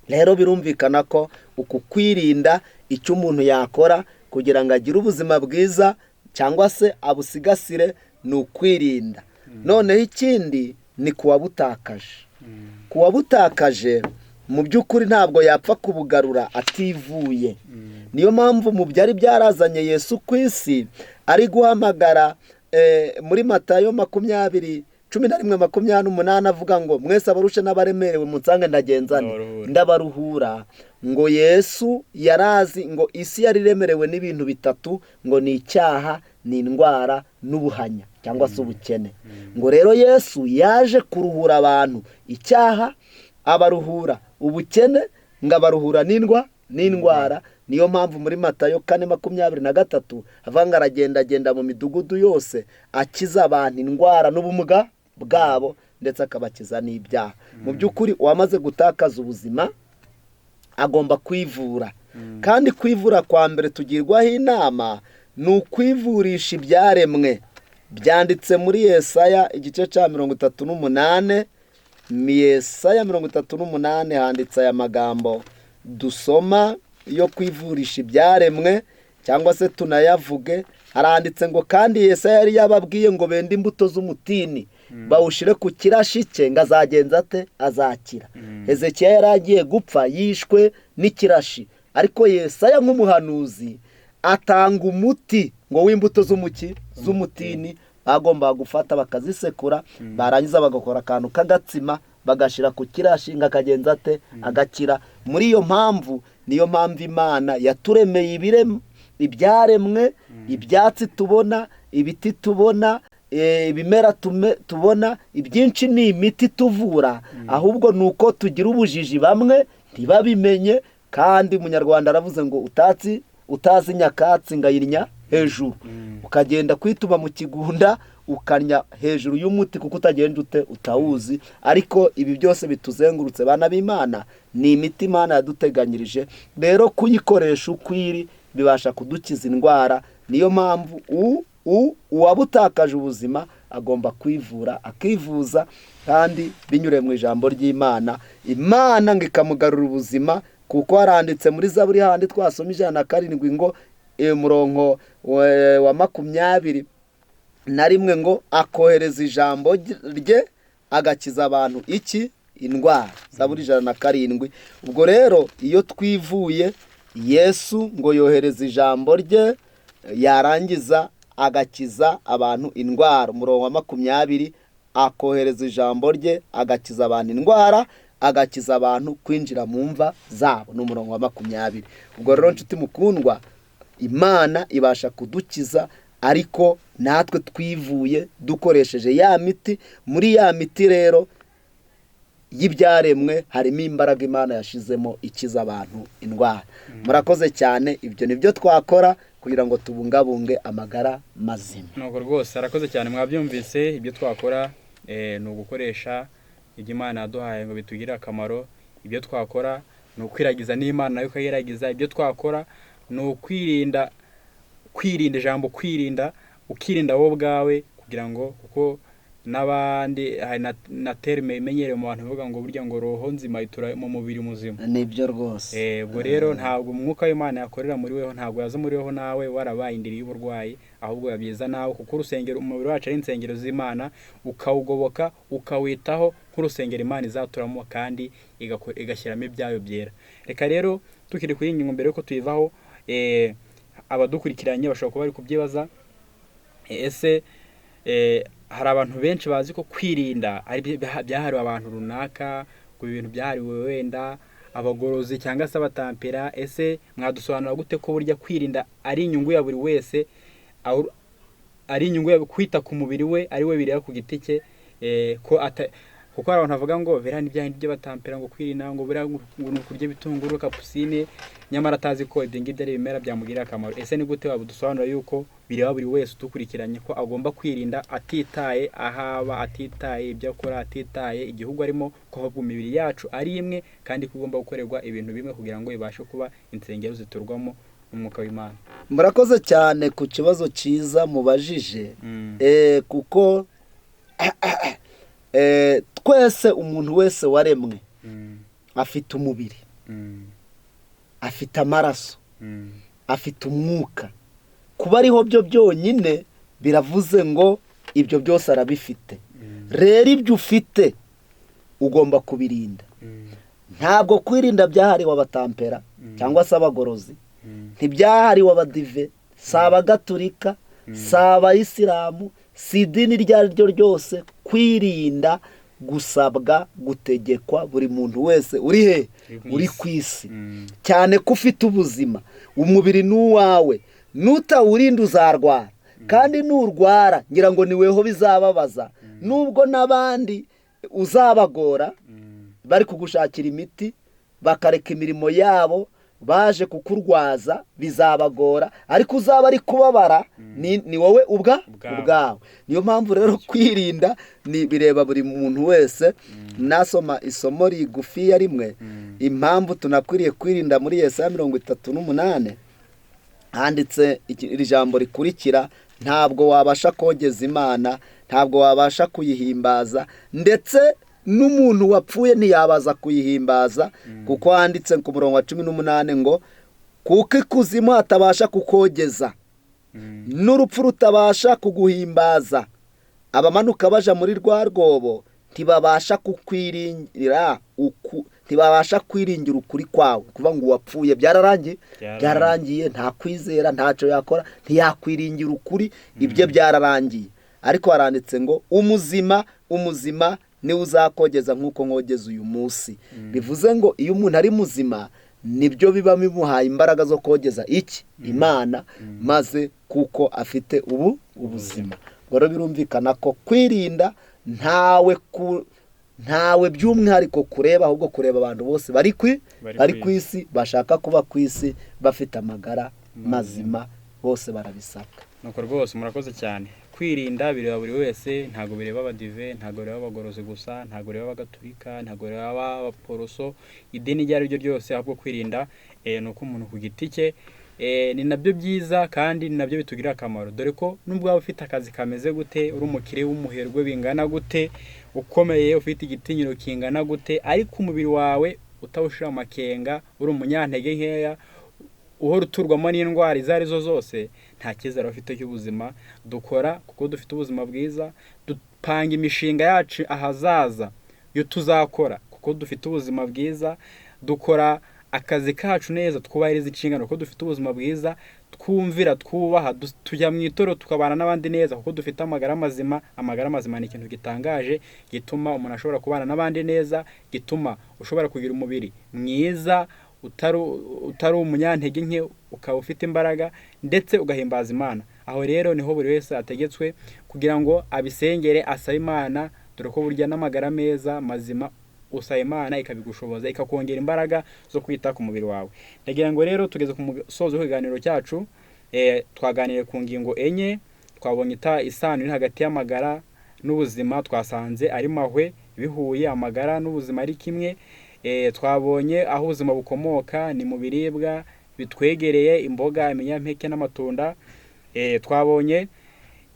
[SPEAKER 3] Rero birumvikana ko uku kwirinda icyo umuntu yakora kugira ngo agire ubuzima bwiza cyangwa se abusigasire ni ukwirinda. Noneho ikindi ni kuwabutakaje. Kuwabutakaje mu by'ukuri ntabwo yapfa kubugarura ativuye. Niyo mpamvu mu byari byarazanye Yesu ku isi ari guhamagara muri Matayo 20:11-28 avuga ngo mwese abarushe n'abaremerewe munsange ndagenzane ndabaruhura. Ngo Yesu yarazi ngo isi yari iremerewe n'ibintu bitatu, ngo ni icyaha, ni indwara n'ubuhanya cyangwa se ubukene. Ngo rero Yesu yaje kuruhura abantu icyaha, abaruhura ubukene, ngo abaruhura n'indwara. Niyo mpamvu muri Matayo 4:23 avuga ngo aragenda mu midugudu yose akiza abantu indwara n'ubumuga bwabo, ndetse akabakiza n'ibyaha. Mu by'ukuri uwamaze gutakaza ubuzima agomba kwivura. Kandi kwivura kwa mbere tugirwaho inama ni ukwivurisha ibyaremwe. Byanditse muri Yesaya igice cya 38. Yesaya 38 handitse aya magambo dusoma yo kwivurisha ibyaremwe, cyangwa se tunayavuge. Haranditse ngo kandi Yesaya yari yababwiye ngo bende imbuto z'umutini bawushire ku kirashi cye, ngo azagenza ate? Azakira. Hezekiya yari agiye gupfa yishwe n'ikirashi, ariko Yesaya nk'umuhanuzi atanga umuti ngo w'imbuto z'umutini bagomba gufata bakazisekura, barangiza bagakora akantu k'agatsima bagashira ku kirashi, ngo akagenza ate? Agakira. Muri iyo mpamvu niyo mpamvu Imana yaturemeye ibyaremwe, ibyatsi tubona, ibiti tubona, ibimera tubona, ibyinshi ni imiti tuvura. Ahubwo ni uko tugira ubujiji, bamwe ntibabimenye. Kandi umunyarwanda aravuze ngo utazi nyakatsi ngayirnya hejuru. Ukagenda kwituma mu kigunda ukanya hejuru y'umuti kuko utagenda utawuzi. Ariko ibi byose bituzengurutse bana b'Imana ni imiti Imana yaduteganyirije. Rero kuyikoresha ukwiri bibasha kudukiza indwara. Niyo mpamvu uwabutakaje ubuzima agomba kwivura, akivuza, kandi binyure mu ijambo ry'Imana. Imana ngo ikamugarura ubuzima, kuko haranditse muri Zaburi handi twasoma 107 ngo umurongo wa 21 ngo akohereza ijambo rye agakiza abantu indwara. Zaburi 107. Ubwo rero iyo twivuye, Yesu ngo yohereza ijambo rye, yarangiza agakiza abantu indwara. Umurongo wa 20 akohereza ijambo rye agakiza abantu indwara, agakiza abantu kwinjira mu mva zabo. Ni umurongo wa 20. Ubwo rero nshuti mukundwa, Imana ibasha kudukiza, ariko natwe twivuye dukoresheje ya miti. Muri ya miti rero y'ibyaremwe harimo imbaraga Imana yashizemo ikiza abantu indwara. Murakoze cyane. Ibyo nibyo twakora kugira ngo tubungabunge amagara mazima.
[SPEAKER 2] Nuko rwose arakoze cyane. Mwabyumvise ibyo twakora ni ugukoresha ibyo Imana yaduhaye ngo bitugire akamaro. Ibyo twakora ni ukwiragiza n'Imana nayo ikayiragiza. Ibyo twakora ni ukwirinda ijambo kwirinda, ukirinda wowe ubwawe, kugira ngo kuko n'abandi na terme imenyere mu bantu bavuga ngo burya ngo roho nzima itura mu mubiri muzima.
[SPEAKER 3] Nibyo rwose.
[SPEAKER 2] Ubwo rero ntabwo umwuka w'Imana yakorera muri weho, ntabwo yaza muri weho nawe warabaye indiri y'uburwayi, ahubwo yabyiza nawe, kuko urusengero, umubiri wacu ari insengero z'Imana, ukawugoboka ukawitaho nk'urusengero Imana izaturamo kandi igashyiramo ibyayo byera. Reka rero tukiri kuri ingingo mbere yuko tuyivaho, abadukurikiranye bashobora kuba bari kubyibaza, ese hari abantu benshi bazi ko kwirinda ari byahariwe abantu runaka, ngo ibintu byahariwe wenda abagorozi cyangwa se abatampera. Ese mwadusobanura gute ko burya kwirinda ari inyungu ya buri wese, ari inyungu yo kwita ku mubiri we ari we bireba ku giti cye, kuko hari abantu bavuga ngo bera n'ibyaha by'abatampera ngo kwirinda ngo bera ngo kurya ibitunguru kapusine, nyamara atazi ko ibyo ngibyo ari ibimera byamugirira akamaro. Ese ni gute wabudusobanura yuko bireba buri wese udukurikiranye ko agomba kwirinda atitaye ahaba, atitaye ibyo akora, atitaye igihugu arimo, ko ahubwo imibiri yacu ari imwe kandi ko igomba gukorerwa ibintu bimwe kugira ngo ibashe kuba insengero ziturwamo n'umwuka w'Imana?
[SPEAKER 3] Murakoze cyane ku kibazo cyiza mubajije. Kuko twese umuntu wese waremwe afite umubiri, afite amaraso, afite umwuka. Kuba ariho byo byonyine biravuze ngo ibyo byose arabifite. Rero ibyo ufite ugomba kubirinda. Ntabwo kwirinda byahariwe abatampera cyangwa se abagorozi, ntibyahariwe abadive, si abagatulika, si abayisilamu, si idini iryo ari ryo ryose. Kwirinda gusabwa, gutegekwa buri muntu wese uri he, uri ku isi, cyane ko ufite ubuzima. Umubiri ni uwawe, nutawurinda uzarwara, kandi nurwara ngira ngo niweho bizababaza, nubwo n'abandi uzabagora bari kugushakira imiti bakareka imirimo yabo baje kukurwaza, bizabagora, ariko uzaba ari kubabara ni wowe ubwawe. Niyo mpamvu rero kwirinda ni bireba buri muntu wese. Nasoma isomo rigufi rimwe, impamvu tunakwiriye kwirinda muri Yesaya 38 handitse iri jambo rikurikira: ntabwo wabasha kogeza Imana, ntabwo wabasha kuyihimbaza, ndetse n'umuntu wapfuye ntiyabaza kuyihimbaza, kuko handitse ku murongo wa 18 ngo kuko ikuzimu hatabasha kukogeza, n'urupfu rutabasha kuguhimbaza, abamanuka baja muri rwa rwobo ntibabasha kukwiringira ntibabasha kwiringira ukuri kwawe. Kuvuga ngo wapfuye byararangiye, nta kwizera, ntacyo yakora, ntiyakwiringira ukuri, ibyo byararangiye. Ariko haranditse ngo umuzima niwe uzakogeza nk'uko nkogeza uyu munsi. Bivuze ngo iyo umuntu ari muzima nibyo biba bimuhaye imbaraga zo kogeza Imana, maze kuko afite ubuzima. Rero birumvikana ko kwirinda ntawe by'umwihariko kureba, ahubwo kureba abantu bose bari ku isi, bashaka kuba ku isi bafite amagara mazima, bose barabisabwa.
[SPEAKER 2] Nuko rwose murakoze cyane. Kwirinda bireba buri wese, ntago bireba abadive, ntago bireba abagorozi gusa, ntago bireba abagatulika, ntago bireba abaporoso, idini iryo ari ryo ryose. Ahubwo kwirinda nuko umuntu ku giti cye, ni nabyo byiza kandi ni nabyo bitugirira akamaro. Dore ko nubwo waba ufite akazi kameze gute, uri umukire w'umuherwe bingana gute, ukomeye ufite igitinyiro kingana gute, ariko umubiri wawe utawushira amakenga, uri umunyantege nkeya, uhora uturwamo n'indwara izo arizo zose, nta cyizere ufite cy'ubuzima. Dukora kuko dufite ubuzima bwiza, dupanga imishinga yacu ahazaza yo tuzakora kuko dufite ubuzima bwiza, dukora akazi kacu neza, twubahiriza inshingano kuko dufite ubuzima bwiza, twumvira, twubaha, tujya mu itoro tukabana n'abandi neza kuko dufite amagara mazima. Amagara mazima ni ikintu gitangaje, gituma umuntu ashobora kubana n'abandi neza, gituma ushobora kugira umubiri mwiza, utari umunyantege nke, ukaba ufite imbaraga ndetse ugahimbaza Imana. Aho rero niho buri wese ategetswe kugira ngo abisengere, asabe Imana, dore ko burya n'amagara meza mazima usaba Imana ikabigushoboza, ikakongera imbaraga zo kwita ku mubiri wawe. Ndagira ngo rero tugeze ku musozo w'ikiganiro cyacu. Twaganiriye ku ngingo enye. Twabonye isano iri hagati y'amagara n'ubuzima, twasanze ari mahwe bihuye, amagara n'ubuzima ari kimwe. Twabonye aho ubuzima bukomoka ni mu biribwa bitwegereye, imboga, ibinyampeke n'amatunda. Twabonye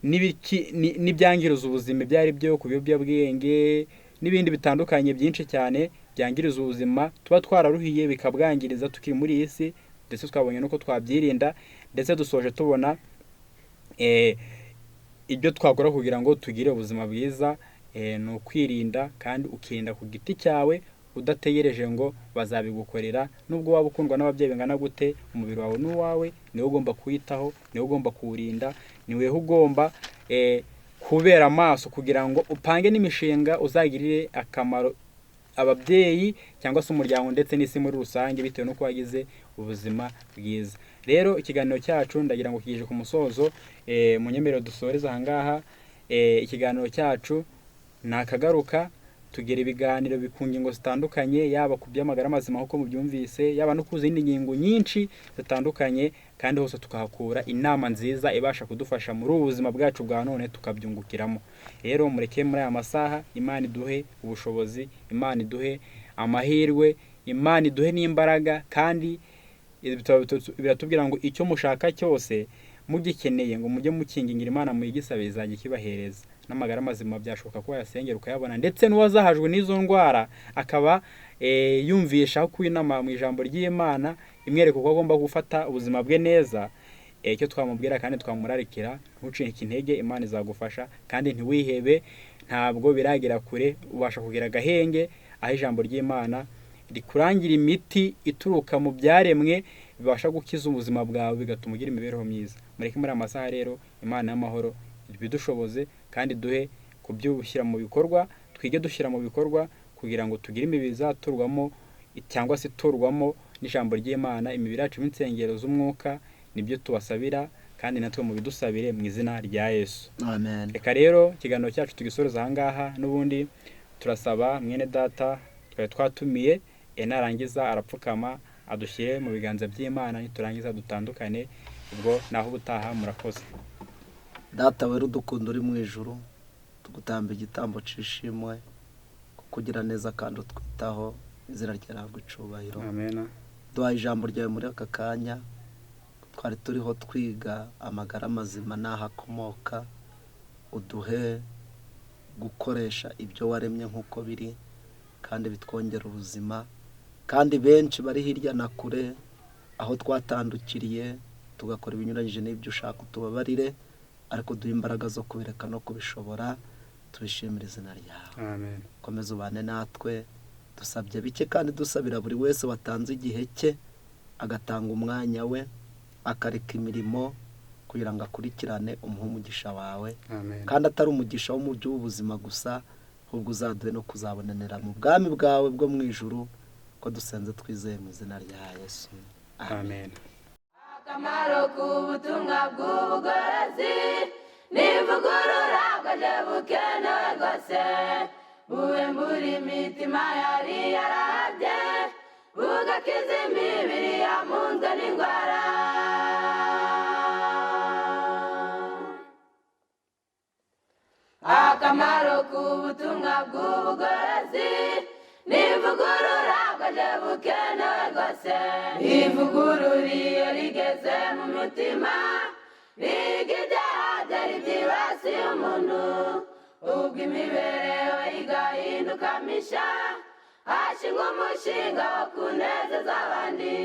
[SPEAKER 2] n'ibyangiriza ubuzima ibyo ari byo, ku biyobyabwenge n'ibindi bitandukanye byinshi cyane byangiriza ubuzima tuba twararuhiye bikabwangiriza tukiri muri iyi si, ndetse twabonye nuko twabyirinda, ndetse dusoje tubona ibyo twakora kugira ngo tugire ubuzima bwiza. Ni ukwirinda, kandi ukirinda ku giti cyawe udategereje ngo bazabigukorera. Nubwo waba ukundwa n'ababyeyi bingana gute, umubiri wawe n'uwawe, niwe ugomba kuwitaho, niwe ugomba kuwurinda, niwe ugomba kubera amaso kugira ngo upange n'imishinga uzagirire akamaro ababyeyi cyangwa se umuryango ndetse n'isi muri rusange bitewe n'uko wagize ubuzima bwiza. Rero ikiganiro cyacu ndagira ngo kigije ku musozo, munyemerero dusoreza aha ngaha. Ikiganiro cyacu nakagaruka, tugira ibiganiro ku ngingo zitandukanye, yaba ku by'amagara mazima nk'uko mubyumvise, yaba no ku zindi ngingo nyinshi zitandukanye, kandi hose tukahakura inama nziza ibasha kudufasha muri ubu buzima bwacu bwa none tukabyungukiramo. Rero mureke muri aya masaha Imana iduhe ubushobozi, Imana iduhe amahirwe, Imana iduhe n'imbaraga, kandi biratubwira ngo icyo mushaka cyose mugikeneye ngo mujye mukingingira Imana muyigisabe izajya kibahereza. N'amagara mazima byashoboka ko yasengera ukayabona, ndetse n'uwazahajwe n'izo ndwara akaba yumvisha ko inama mu ijambo ry'Imana imwereka uko agomba gufata ubuzima bwe neza. Icyo twamubwira kandi twamurarikira, ntucike intege, Imana izagufasha kandi ntiwihebe, ntabwo biragera kure, ubasha kugira agahenge aho ijambo ry'Imana rikurangira imiti ituruka mu byaremwe bibasha gukiza ubuzima bwawe bigatuma ugira imibereho myiza. Mureke muri amasaha rero Imana y'amahoro bidushoboze kandi duhe kubyushyira mu bikorwa, twige dushyira mu bikorwa kugira ngo tugire imibiri izaturwamo cyangwa se iturwamo n'ijambo ry'Imana. Imibiri yacu n'insengero z'umwuka, nibyo tubasabira kandi natwe mu bidusabire mu izina rya Yesu.
[SPEAKER 3] Amen.
[SPEAKER 2] Reka rero ikiganiro cyacu tugisoreza aha ngaha, n'ubundi turasaba mwene data twari twatumiye narangiza arapfukama adushyire mu biganza by'Imana, niturangiza dutandukane. Ubwo naho ubutaha, murakoze.
[SPEAKER 3] Data wera udukunda uri mu ijuru, tugutamba igitambo cishimwe kukugira neza kandi utwitaho, izina ryawe icubahiro.
[SPEAKER 2] Amen.
[SPEAKER 3] Duhaye ijambo ryawe muri aka kanya, twari turiho twiga amagara mazima n'aho akomoka, uduhe gukoresha ibyo waremye nk'uko biri kandi bitwongera ubuzima. Kandi benshi bari hirya na kure aho twatandukiriye tugakora ibinyuranyije n'ibyo ushaka, utubabarire, ariko duhe imbaraga zo kubireka no kubishobora. Tubishimira izina ryawe.
[SPEAKER 2] Amen.
[SPEAKER 3] Komeza ubane natwe, dusabye bike kandi dusabira buri wese watanze igihe cye agatanga umwanya we akareka imirimo kugira ngo akurikirane umuhe umugisha wawe.
[SPEAKER 2] Amen.
[SPEAKER 3] Kandi atari umugisha wo mu by'ubuzima gusa, ahubwo uzaduhe no kuzabonanira mu bwami bwawe bwo mu ijuru, ko dusenze twizeye mu izina rya Yesu.
[SPEAKER 2] Amen.
[SPEAKER 1] Akamaro k'ubutumwa bw'ubugorozi n'ivugurura bwaje bukenewe rwose, buwembura imitima yari yarabye, bugakiza imibiri yamunzwe n'indwara. Akamaro k'ubutumwa bw'ubugorozi n'ivugurura bwaje bukenewe rwose, ivugurura iyo rigeze mu mutima riga ibyaha byari byibasiye umuntu, ubwo imibereho igahinduka misha, hashingwa umushinga wo kunezeza abandi.